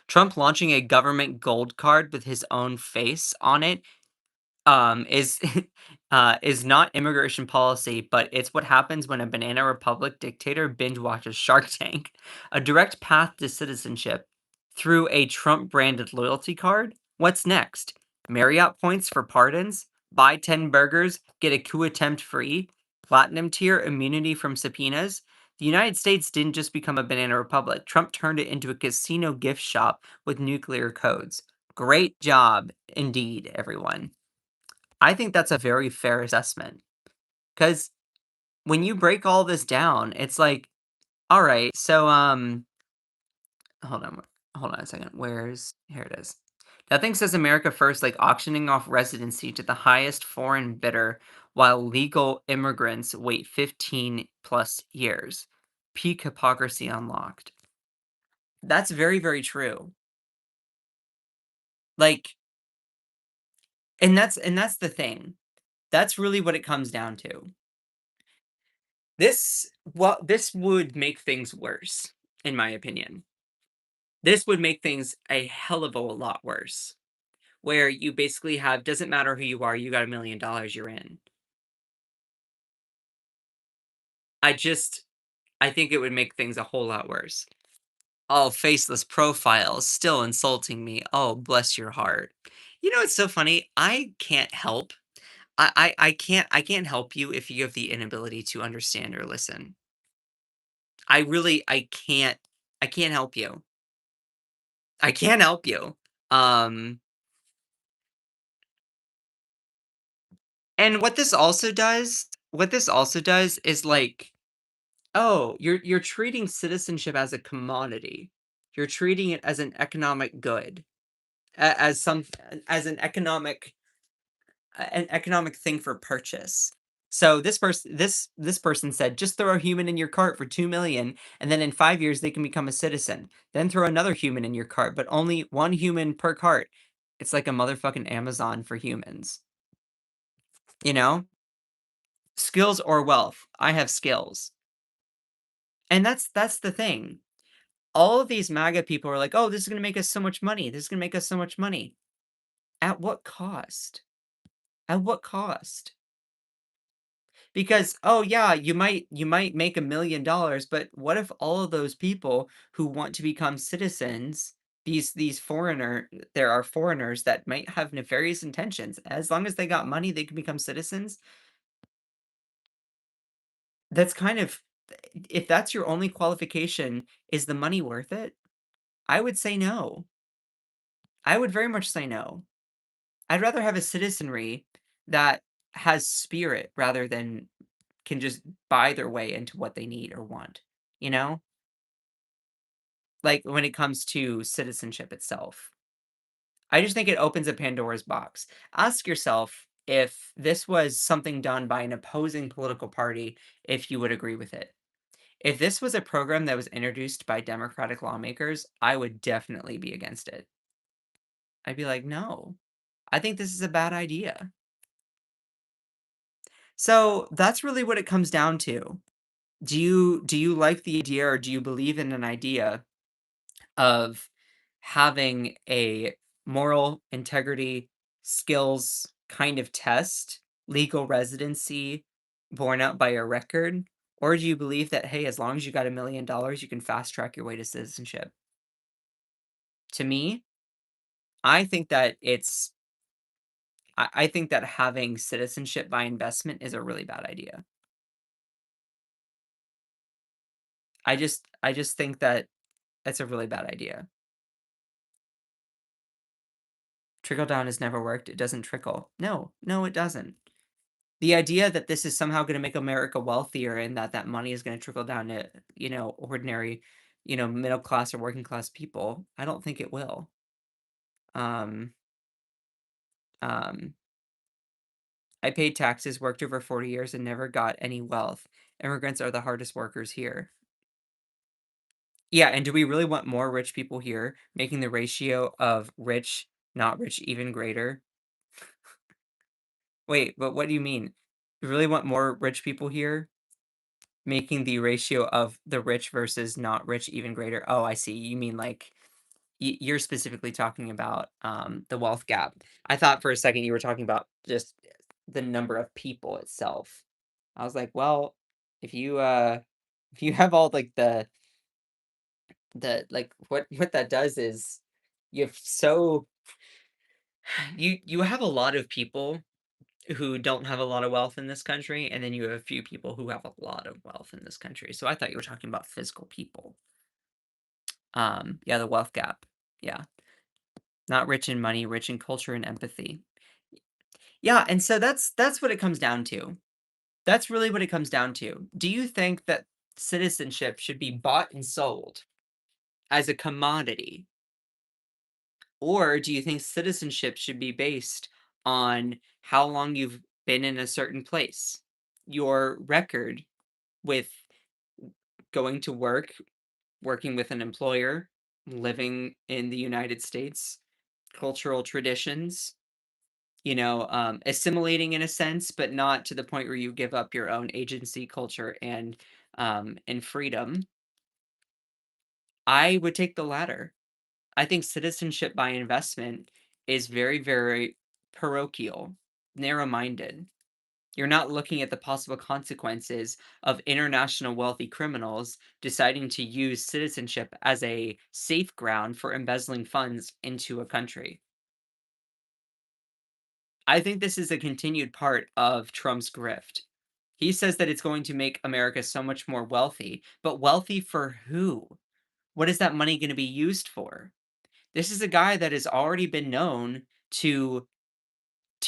Trump launching a government gold card with his own face on it. is is not immigration policy, but it's what happens when a banana republic dictator binge watches Shark Tank. A direct path to citizenship through a Trump branded loyalty card. What's next? Marriott points for pardons, buy 10 burgers, get a coup attempt free, platinum tier immunity from subpoenas. The United States didn't just become a banana republic. Trump turned it into a casino gift shop with nuclear codes. Great job indeed, everyone. I think that's a very fair assessment. Because when you break all this down, it's like, all right, so hold on, hold on a second. Where's here it is. Nothing says America first like auctioning off residency to the highest foreign bidder while legal immigrants wait 15 plus years. Peak hypocrisy unlocked. That's very, very true. Like, and that's the thing. That's really what it comes down to. This would make things worse, in my opinion. This would make things a hell of a lot worse, where you basically have doesn't matter who you are, you got $1,000,000, you're in. I just I think it would make things a whole lot worse. "Oh, faceless profiles, still insulting me. Oh, bless your heart." You know, it's so funny, I can't help. I can't help you if you have the inability to understand or listen. I can't help you. I can't help you. Um, and what this also does is like, oh, you're treating citizenship as a commodity. You're treating it as an economic good, as some as an economic thing for purchase. So this person said, just throw a human in your cart for 2 million, and then in 5 years they can become a citizen. Then throw another human in your cart, but only one human per cart. It's like a motherfucking Amazon for humans. You know, skills or wealth. I have skills, and that's the thing. All of these MAGA people are like, oh, this is gonna make us so much money. This is gonna make us so much money. At what cost? At what cost? Because, oh yeah, you might make $1,000,000, but what if all of those people who want to become citizens, these there are foreigners that might have nefarious intentions. As long as they got money, they can become citizens. That's kind of if that's your only qualification, is the money worth it? I would say no. I would very much say no. I'd rather have a citizenry that has spirit rather than can just buy their way into what they need or want, you know? Like, when it comes to citizenship itself. I just think it opens a Pandora's box. Ask yourself if this was something done by an opposing political party, if you would agree with it. If this was a program that was introduced by Democratic lawmakers, I would definitely be against it. I'd be like, "No, I think this is a bad idea." So, that's really what it comes down to. Do you like the idea or do you believe in an idea of having a moral integrity skills kind of test, legal residency borne out by a record? Or do you believe that, hey, as long as you got $1,000,000, you can fast track your way to citizenship? To me, I think that I think that having citizenship by investment is a really bad idea. I just think that that's a really bad idea. Trickle down has never worked. It doesn't trickle. No, no, it doesn't. The idea that this is somehow gonna make America wealthier and that that money is gonna trickle down to, ordinary, middle class or working class people, I don't think it will. Um, um, I paid taxes, worked over 40 years, and never got any wealth. Immigrants are the hardest workers here. Yeah, and do we really want more rich people here, making the ratio of rich, not rich even greater? Wait, but what do you mean? You really want more rich people here? Making the ratio of the rich versus not rich even greater. Oh, I see. You mean like You're specifically talking about, the wealth gap. I thought for a second you were talking about just the number of people itself. I was like, well, if you, if you have all, like, like, what that does is you have so you have a lot of people who don't have a lot of wealth in this country, and then you have a few people who have a lot of wealth in this country. So I thought you were talking about physical people. Yeah, the wealth gap. Yeah. Not rich in money, rich in culture and empathy. Yeah, and so that's what it comes down to. That's really what it comes down to. Do you think that citizenship should be bought and sold as a commodity? Or do you think citizenship should be based on how long you've been in a certain place? Your record with going to work, working with an employer, living in the United States, cultural traditions, assimilating in a sense, but not to the point where you give up your own agency, culture, and freedom. I would take the latter. I think citizenship by investment is very, very parochial, narrow-minded. You're not looking at the possible consequences of international wealthy criminals deciding to use citizenship as a safe ground for embezzling funds into a country. I think this is a continued part of Trump's grift. He says that it's going to make America so much more wealthy, but wealthy for who? What is that money going to be used for? This is a guy that has already been known to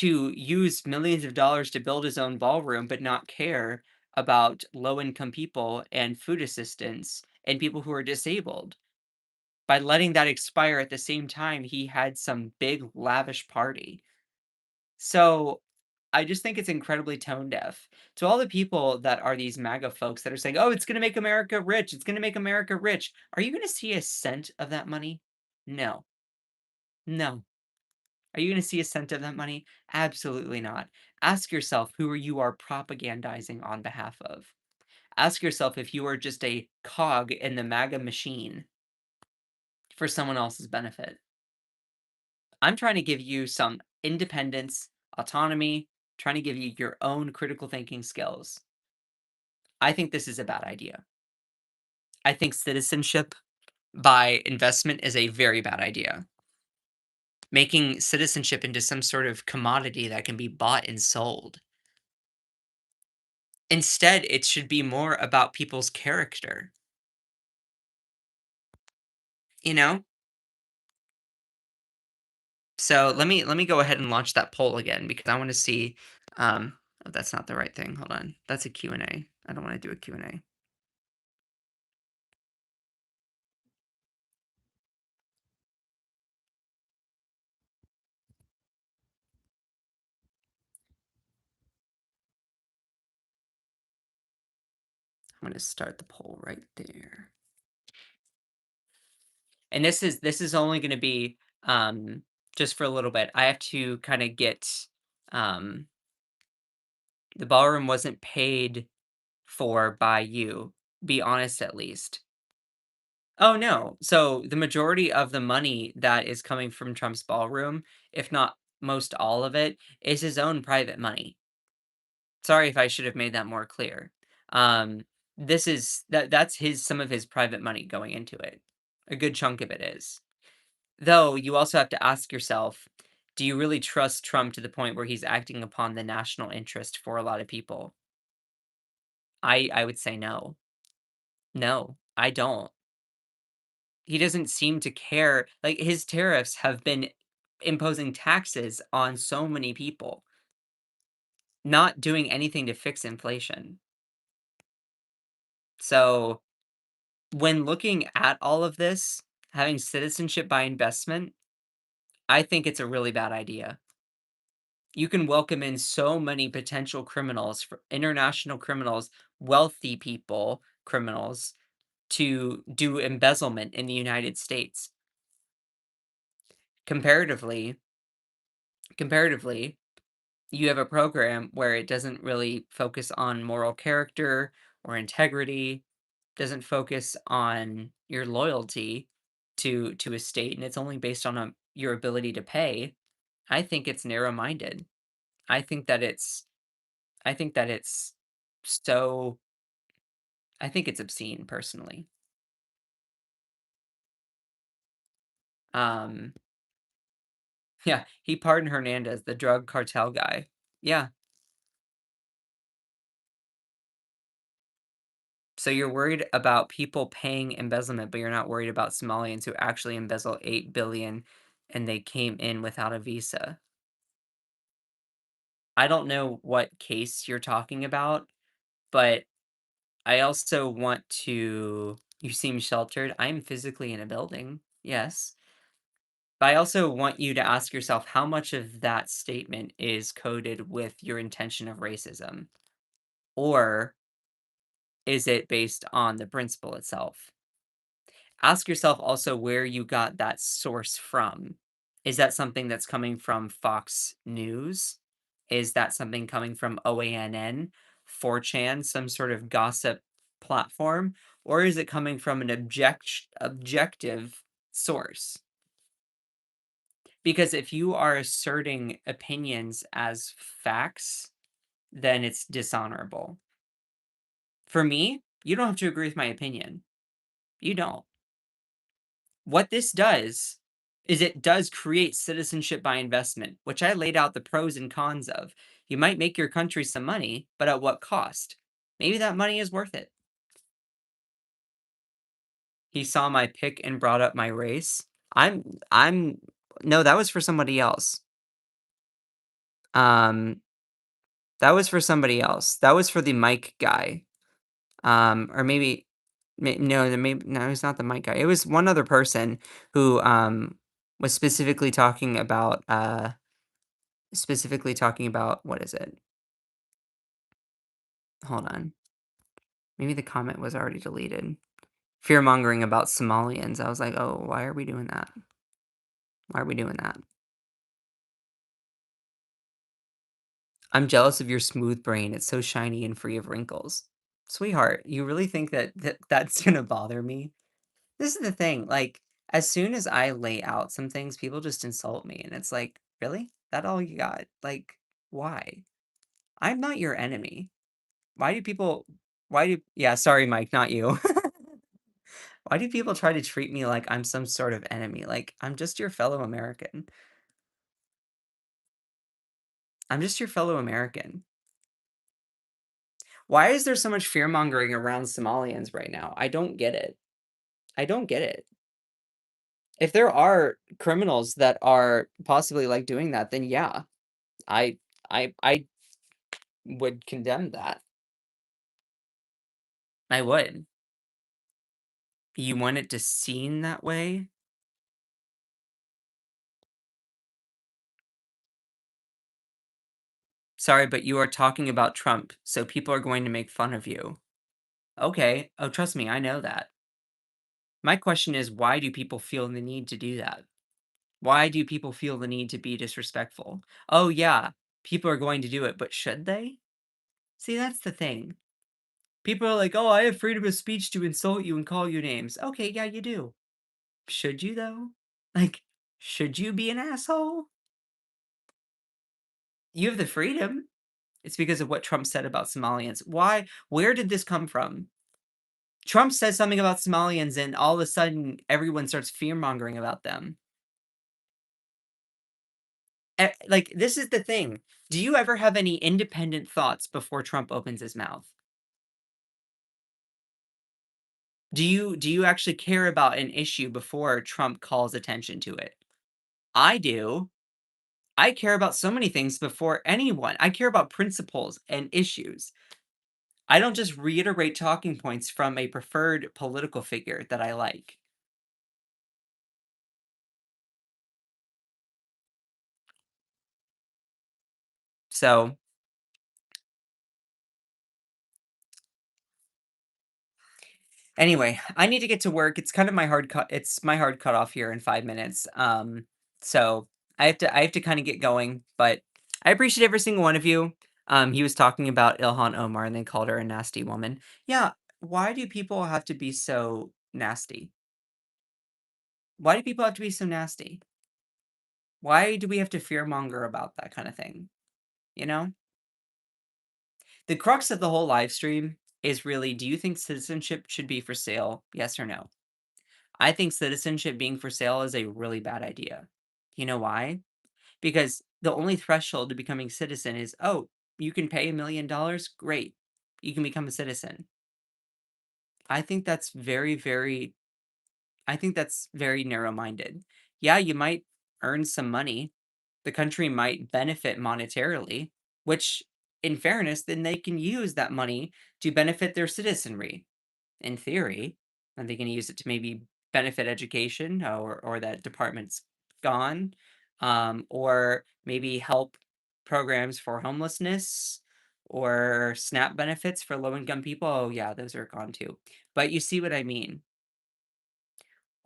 use millions of dollars to build his own ballroom, but not care about low income people and food assistance and people who are disabled. By letting that expire at the same time, he had some big lavish party. So I just think it's incredibly tone deaf. To all the people that are these MAGA folks that are saying, "Oh, it's gonna make America rich. It's gonna make America rich." Are you gonna see a cent of that money? No. No. Are you gonna see a cent of that money? Absolutely not. Ask yourself who you are propagandizing on behalf of. Ask yourself if you are just a cog in the MAGA machine for someone else's benefit. I'm trying to give you some independence, autonomy, trying to give you your own critical thinking skills. I think this is a bad idea. I think citizenship by investment is a very bad idea. Making citizenship into some sort of commodity that can be bought and sold. Instead, it should be more about people's character, you know? So let me go ahead and launch that poll again because I want to see oh, that's not the right thing. Hold on. That's a Q&A. I don't want to do a Q&A. I'm going to start the poll right there. And this is only going to be just for a little bit. I have to kind of get um the ballroom wasn't paid for by you. Be honest at least. Oh, no. So, the majority of the money that is coming from Trump's ballroom, if not most all of it, is his own private money. Sorry if I should have made that more clear. Um, this is that's his some of his private money going into it. A good chunk of it is. Though, you also have to ask yourself, do you really trust Trump to the point where he's acting upon the national interest for a lot of people? I would say no. No, I don't. He doesn't seem to care. Like, his tariffs have been imposing taxes on so many people, not doing anything to fix inflation. So, when looking at all of this, having citizenship by investment, I think it's a really bad idea. You can welcome in so many potential criminals, international criminals, wealthy people, criminals, to do embezzlement in the United States. Comparatively, comparatively, you have a program where it doesn't really focus on moral character or integrity, doesn't focus on your loyalty. to a state, and it's only based on, your ability to pay, I think it's narrow-minded. I think that it's I think that it's so I think it's obscene, personally. Um, yeah, he pardoned Hernandez, the drug cartel guy. Yeah, so you're worried about people paying embezzlement, but you're not worried about Somalians who actually embezzle 8 billion and they came in without a visa. I don't know what case you're talking about, but I also want to you seem sheltered. I'm physically in a building, yes. But I also want you to ask yourself how much of that statement is coded with your intention of racism, or is it based on the principle itself? Ask yourself also where you got that source from. Is that something that's coming from Fox News? Is that something coming from OANN, 4chan, some sort of gossip platform? Or is it coming from an objective source? Because if you are asserting opinions as facts, then it's dishonorable. For me, you don't have to agree with my opinion. You don't. What this does is it does create citizenship by investment, which I laid out the pros and cons of. You might make your country some money, but at what cost? Maybe that money is worth it. He saw my pic and brought up my race. I'm no, that was for somebody else. Um, that was for somebody else. That was for the Mike guy. Or maybe no, no, it's not the Mike guy. It was one other person who was specifically talking about what is it? Hold on. Maybe the comment was already deleted. Fear mongering about Somalians. I was like, oh, why are we doing that? Why are we doing that? I'm jealous of your smooth brain. It's so shiny and free of wrinkles. Sweetheart, you really think that's gonna bother me? This is the thing. Like, as soon as I lay out some things, people just insult me. And it's like, really? That all you got? Like, why? I'm not your enemy. Why do people, yeah, sorry, Mike, not you. Why do people try to treat me like I'm some sort of enemy? Like, I'm just your fellow American. I'm just your fellow American. Why is there so much fear mongering around Somalians right now? I don't get it. I don't get it. If there are criminals that are possibly like doing that, then yeah, I I would condemn that. I would. You want it to seem that way? Sorry, but you are talking about Trump, so people are going to make fun of you. Okay. Oh, trust me, I know that. My question is, why do people feel the need to do that? Why do people feel the need to be disrespectful? Oh, yeah, people are going to do it, but should they? See, that's the thing. People are like, oh, I have freedom of speech to insult you and call you names. Okay, yeah, you do. Should you, though? Like, should you be an asshole? You have the freedom. It's because of what Trump said about Somalians. Why? Where did this come from? Trump says something about Somalians, and all of a sudden, everyone starts fear mongering about them. Like, this is the thing. Do you ever have any independent thoughts before Trump opens his mouth? Do you actually care about an issue before Trump calls attention to it? I do. I care about so many things before anyone. I care about principles and issues. I don't just reiterate talking points from a preferred political figure that I like. So, anyway, I need to get to work. It's my hard cut off here in 5 minutes. So I have to kind of get going, but I appreciate every single one of you. He was talking about Ilhan Omar and they called her a nasty woman. Yeah, why do people have to be so nasty? Why do people have to be so nasty? Why do we have to fearmonger about that kind of thing? You know? The crux of the whole live stream is really, do you think citizenship should be for sale? Yes or no? I think citizenship being for sale is a really bad idea. You know why? Because the only threshold to becoming citizen is, oh, you can pay $1 million. Great. You can become a citizen. I think that's I think that's very narrow-minded. Yeah, you might earn some money. The country might benefit monetarily, which, in fairness, then they can use that money to benefit their citizenry, in theory. And they can use it to maybe benefit education, or that department's gone, or maybe help programs for homelessness or SNAP benefits for low-income people. Oh, yeah, those are gone too. But you see what I mean.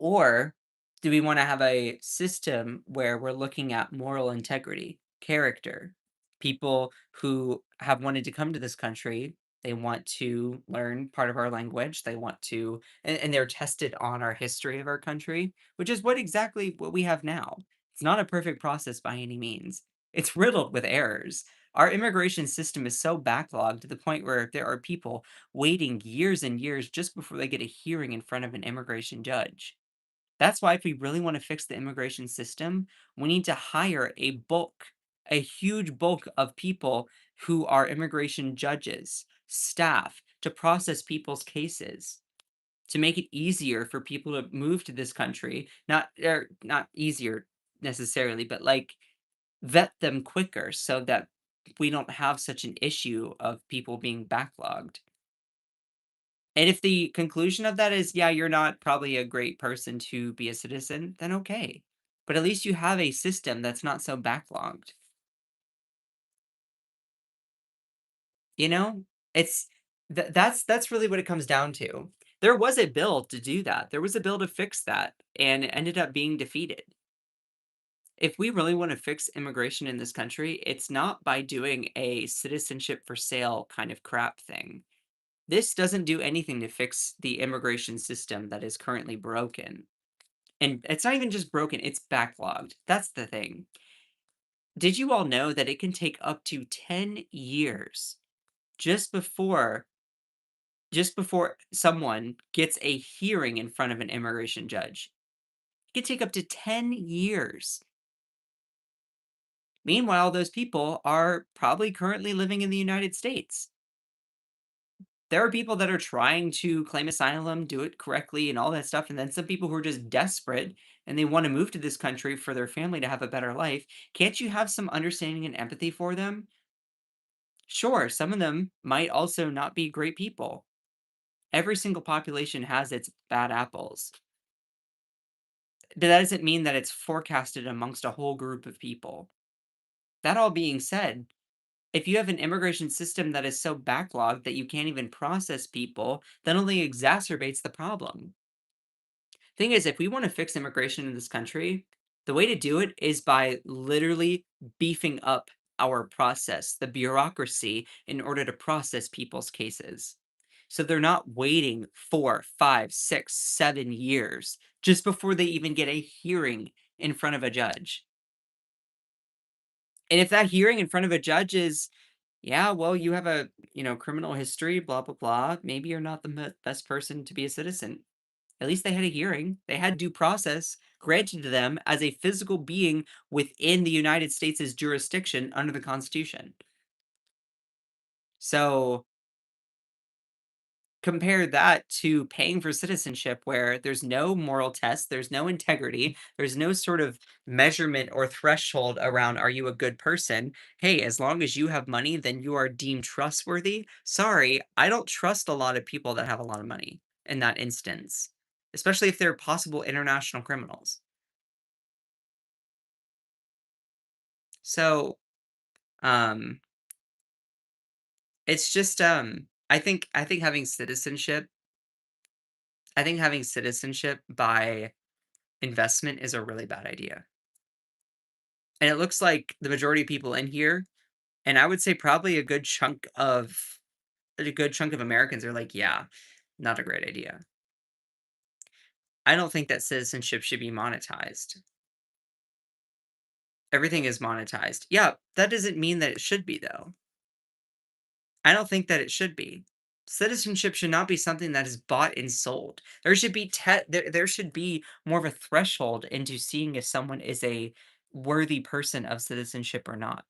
Or do we wanna have a system where we're looking at moral integrity, character, people who have wanted to come to this country, they want to learn part of our language, they want to and they're tested on our history of our country, which is exactly what we have now. It's not a perfect process by any means. It's riddled with errors. Our immigration system is so backlogged to the point where there are people waiting years and years just before they get a hearing in front of an immigration judge. That's why if we really wanna fix the immigration system, we need to hire a huge bulk of people who are immigration judges, staff, to process people's cases, to make it easier for people to move to this country. Not easier necessarily, but, like, vet them quicker so that we don't have such an issue of people being backlogged. And if the conclusion of that is, yeah, you're not probably a great person to be a citizen, then okay. But at least you have a system that's not so backlogged. You know? It's that's really what it comes down to. There was a bill to do that. There was a bill to fix that, and it ended up being defeated. If we really want to fix immigration in this country, it's not by doing a citizenship for sale kind of crap thing. This doesn't do anything to fix the immigration system that is currently broken. And it's not even just broken, it's backlogged. That's the thing. Did you all know that it can take up to 10 years just before just before someone gets a hearing in front of an immigration judge? It could take up to 10 years. Meanwhile, those people are probably currently living in the United States. There are people that are trying to claim asylum, do it correctly, and all that stuff, and then some people who are just desperate and they want to move to this country for their family to have a better life. Can't you have some understanding and empathy for them? Sure, some of them might also not be great people. Every single population has its bad apples. But that doesn't mean that it's forecasted amongst a whole group of people. That all being said, if you have an immigration system that is so backlogged that you can't even process people, that only exacerbates the problem. Thing is, if we want to fix immigration in this country, the way to do it is by literally beefing up our process, the bureaucracy, in order to process people's cases. So they're not waiting 4, 5, 6, 7 years just before they even get a hearing in front of a judge. And if that hearing in front of a judge is, yeah, well, you have a, criminal history, blah, blah, blah, maybe you're not the best person to be a citizen. At least they had a hearing. They had due process granted to them as a physical being within the United States' jurisdiction under the Constitution. So compare that to paying for citizenship where there's no moral test, there's no integrity, there's no sort of measurement or threshold around, are you a good person? Hey, as long as you have money, then you are deemed trustworthy. Sorry, I don't trust a lot of people that have a lot of money in that instance, especially if they're possible international criminals. So, um, it's just, I think having citizenship by investment is a really bad idea. And it looks like the majority of people in here, and I would say probably a good chunk of Americans are like, "Yeah, not a great idea." I don't think that citizenship should be monetized. Everything is monetized. Yeah, that doesn't mean that it should be, though. I don't think that it should be. Citizenship should not be something that is bought and sold. There should be there should be more of a threshold into seeing if someone is a worthy person of citizenship or not,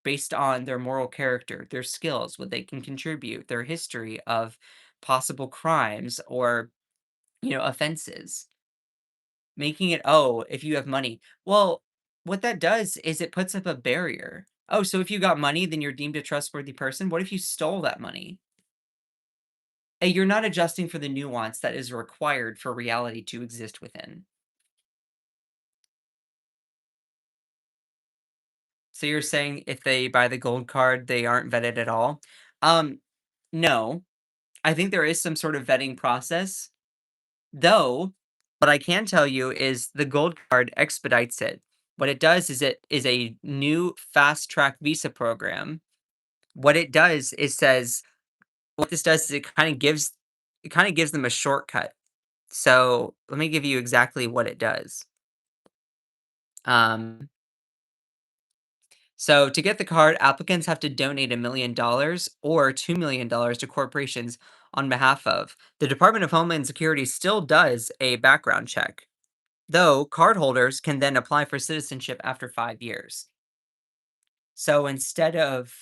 based on their moral character, their skills, what they can contribute, their history of possible crimes or, offenses. Making it, "Oh, if you have money." Well, what that does is it puts up a barrier. "Oh, so if you got money, then you're deemed a trustworthy person?" What if you stole that money? You're not adjusting for the nuance that is required for reality to exist within. So you're saying if they buy the gold card, they aren't vetted at all? Um, no. I think there is some sort of vetting process, though, what I can tell you is the gold card expedites it. What it does is it is a new fast track visa program. What it does is says what this does is it kind of gives them a shortcut. So let me give you exactly what it does. Um, so to get the card, applicants have to donate $1 million or $2 million to corporations on behalf of. The Department of Homeland Security still does a background check, though cardholders can then apply for citizenship after 5 years. So instead of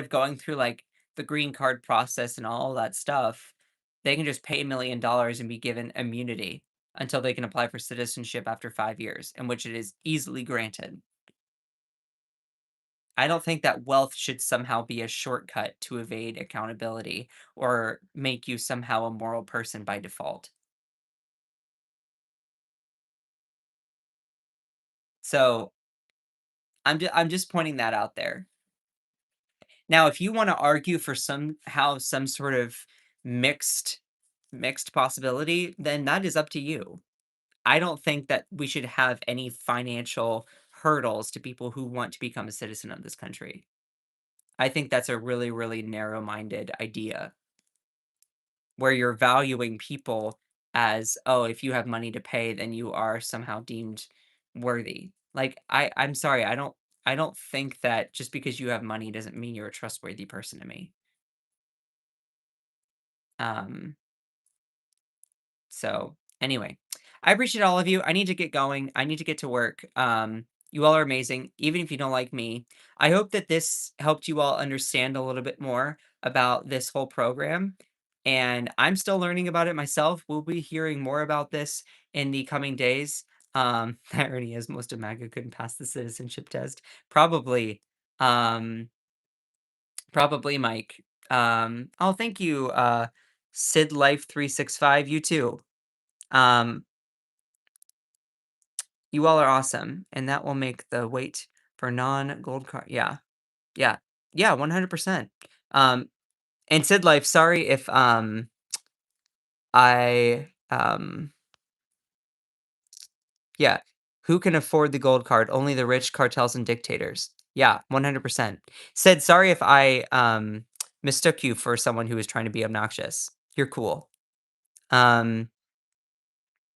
going through like the green card process and all that stuff, they can just pay $1 million and be given immunity until they can apply for citizenship after 5 years, in which it is easily granted. I don't think that wealth should somehow be a shortcut to evade accountability or make you somehow a moral person by default. So I'm just pointing that out there. Now, if you want to argue for somehow some sort of mixed mixed possibility, then that is up to you. I don't think that we should have any financial hurdles to people who want to become a citizen of this country. I think that's a really, really narrow-minded idea where you're valuing people as, oh, if you have money to pay, then you are somehow deemed worthy. Like I'm sorry, I don't think that just because you have money doesn't mean you're a trustworthy person to me. Um So, anyway, I appreciate all of you. I need to get going. I need to get to work. You all are amazing, even if you don't like me. I hope that this helped you all understand a little bit more about this whole program. And I'm still learning about it myself. We'll be hearing more about this in the coming days. The irony is most of MAGA couldn't pass the citizenship test. Probably, um, probably Mike. Oh, thank you, Sid Life 365. You too. Um, you all are awesome, and that will make the wait for non-gold card. Yeah, yeah, yeah, 100%. Um, and Sid Life, sorry if I yeah, who can afford the gold card? Only the rich, cartels, and dictators. Yeah, 100%. Sid, sorry if I mistook you for someone who was trying to be obnoxious. You're cool. Um,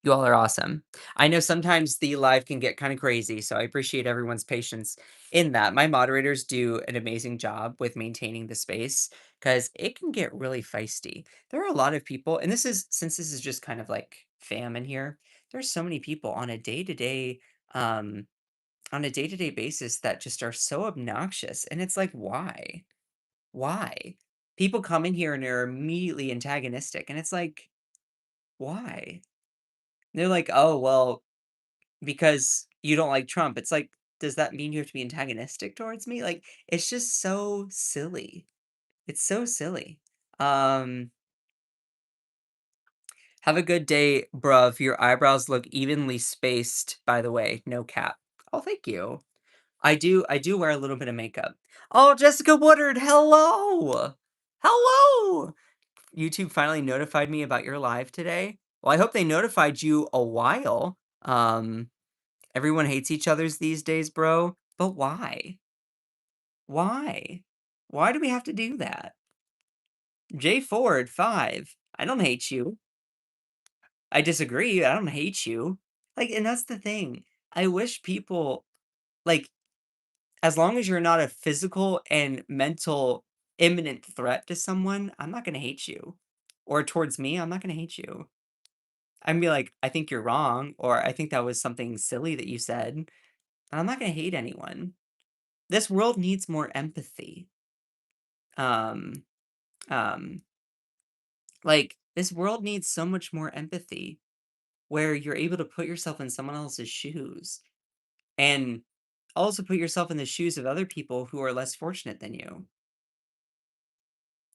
You all are awesome. I know sometimes the live can get kind of crazy, so I appreciate everyone's patience in that. My moderators do an amazing job with maintaining the space because it can get really feisty. There are a lot of people, and this is since this is just kind of like fam in here, there's so many people um on a day-to-day basis that just are so obnoxious. And it's like, why? Why? People come in here and they're immediately antagonistic, and it's like, why? They're like, "Oh, well, because you don't like Trump." It's like, does that mean you have to be antagonistic towards me? Like, it's just so silly. It's so silly. Um, have a good day, bruv. Your eyebrows look evenly spaced, by the way. No cap. Oh, thank you. I do wear a little bit of makeup. Oh, Jessica Woodard, hello. Hello. YouTube finally notified me about your live today. Well, I hope they notified you a while. Everyone hates each other's these days, bro. But why? Why? Why do we have to do that? J Ford 5. I don't hate you. I disagree, I don't hate you. Like, and that's the thing. I wish people like, as long as you're not a physical and mental imminent threat to someone, I'm not gonna hate you. Or towards me, I'm not gonna hate you. I'm gonna be like, "I think you're wrong," or "I think that was something silly that you said." And I'm not gonna hate anyone. This world needs more empathy. Um, um, like, this world needs so much more empathy where you're able to put yourself in someone else's shoes and also put yourself in the shoes of other people who are less fortunate than you.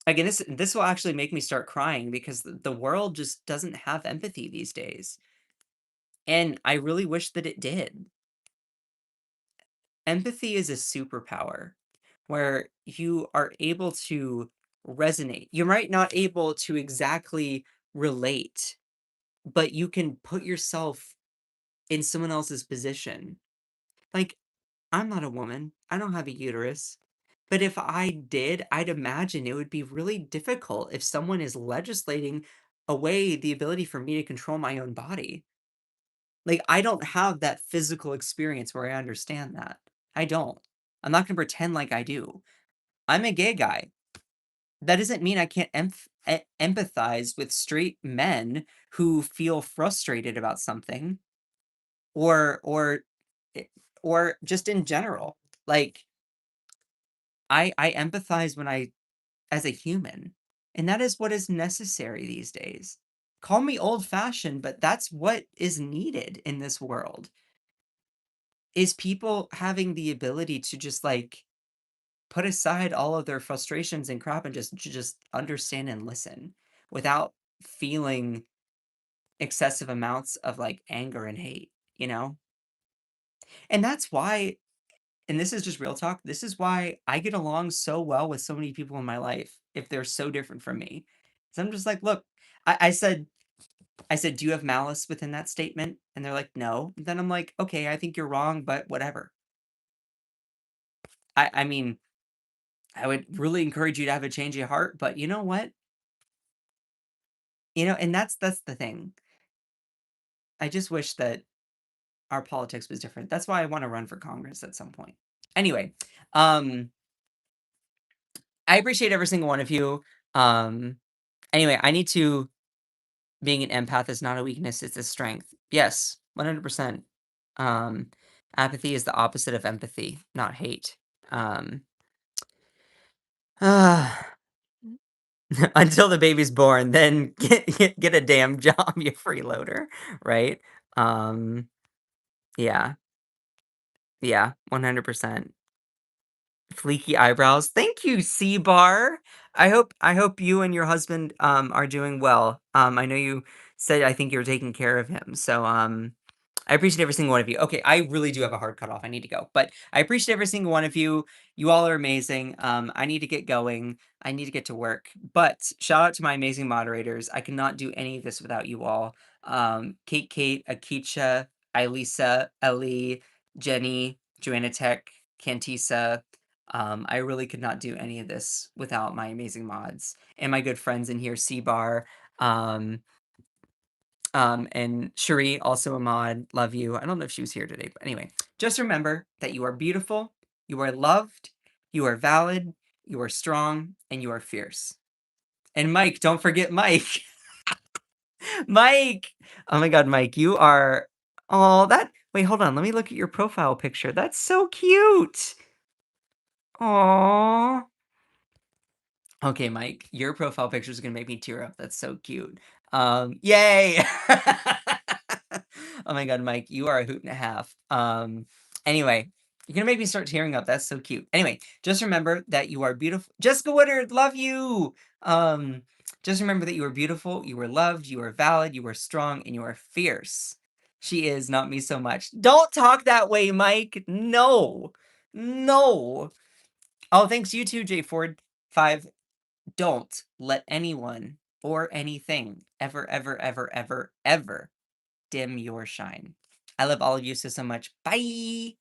Again, this will actually make me start crying because the world just doesn't have empathy these days, and I really wish that it did. Empathy is a superpower where you are able to resonate. You might not able to exactly relate, but you can put yourself in someone else's position. Like, I'm not a woman. I don't have a uterus. But if I did, I'd imagine it would be really difficult if someone is legislating away the ability for me to control my own body. Like, I don't have that physical experience where I understand that. I don't. I'm not gonna pretend like I do. I'm a gay guy. That doesn't mean I can't empathize with straight men who feel frustrated about something or or just in general. Like, I empathize when I as a human, and that is what is necessary these days. Call me old-fashioned, but that's what is needed in this world, is people having the ability to just, like, put aside all of their frustrations and crap and just understand and listen without feeling excessive amounts of, like, anger and hate, you know? And that's why and this is just real talk, this is why I get along so well with so many people in my life if they're so different from me. 'Cause I'm just like, "Look," I said, "Do you have malice within that statement?" And they're like, "No." Then I'm like, "Okay, I think you're wrong, but whatever." I mean, I would really encourage you to have a change of heart, but you know what? And that's the thing. I just wish that our politics was different. That's why I wanna run for Congress at some point. Anyway, um, I appreciate every single one of you. Um, anyway, I need to being an empath is not a weakness, it's a strength. Yes, 100%. Um, apathy is the opposite of empathy, not hate. Um, until the baby's born, then get a damn job, you freeloader, right? Um, yeah, yeah, 100%. Fleeky eyebrows. Thank you, C-Bar. I hope you and your husband, are doing well. I know you said I think you're taking care of him, so, I appreciate every single one of you. Okay, I really do have a hard cutoff. I need to go, but I appreciate every single one of you. You all are amazing. I need to get going. I need to get to work. But shout out to my amazing moderators. I cannot do any of this without you all. Kate, Akicha, Ilisa, Ellie, Jenny, Joanna Tech, Cantisa. I really could not do any of this without my amazing mods and my good friends in here, C-Bar. Um, and Cherie, also a mod, love you. I don't know if she was here today, but anyway, just remember that you are beautiful, you are loved, you are valid, you are strong, and you are fierce. And Mike, don't forget Mike. Mike! Oh my god, Mike, you are oh, that wait, hold on, let me look at your profile picture. That's so cute. Aw. Okay, Mike, your profile picture is gonna make me tear up. That's so cute. Yay! Oh my god, Mike, you are a hoot and a half. Anyway, you're gonna make me start tearing up. That's so cute. Anyway, just remember that you are beautiful. Jessica Woodard, love you. Um, just remember that you are beautiful, you are loved, you are valid, you are strong, and you are fierce. She is, not me so much. Don't talk that way, Mike. No. No. Oh, thanks you too, J Ford. 5 don't let anyone or anything ever, ever, ever, ever, ever dim your shine. I love all of you so, so much. Bye.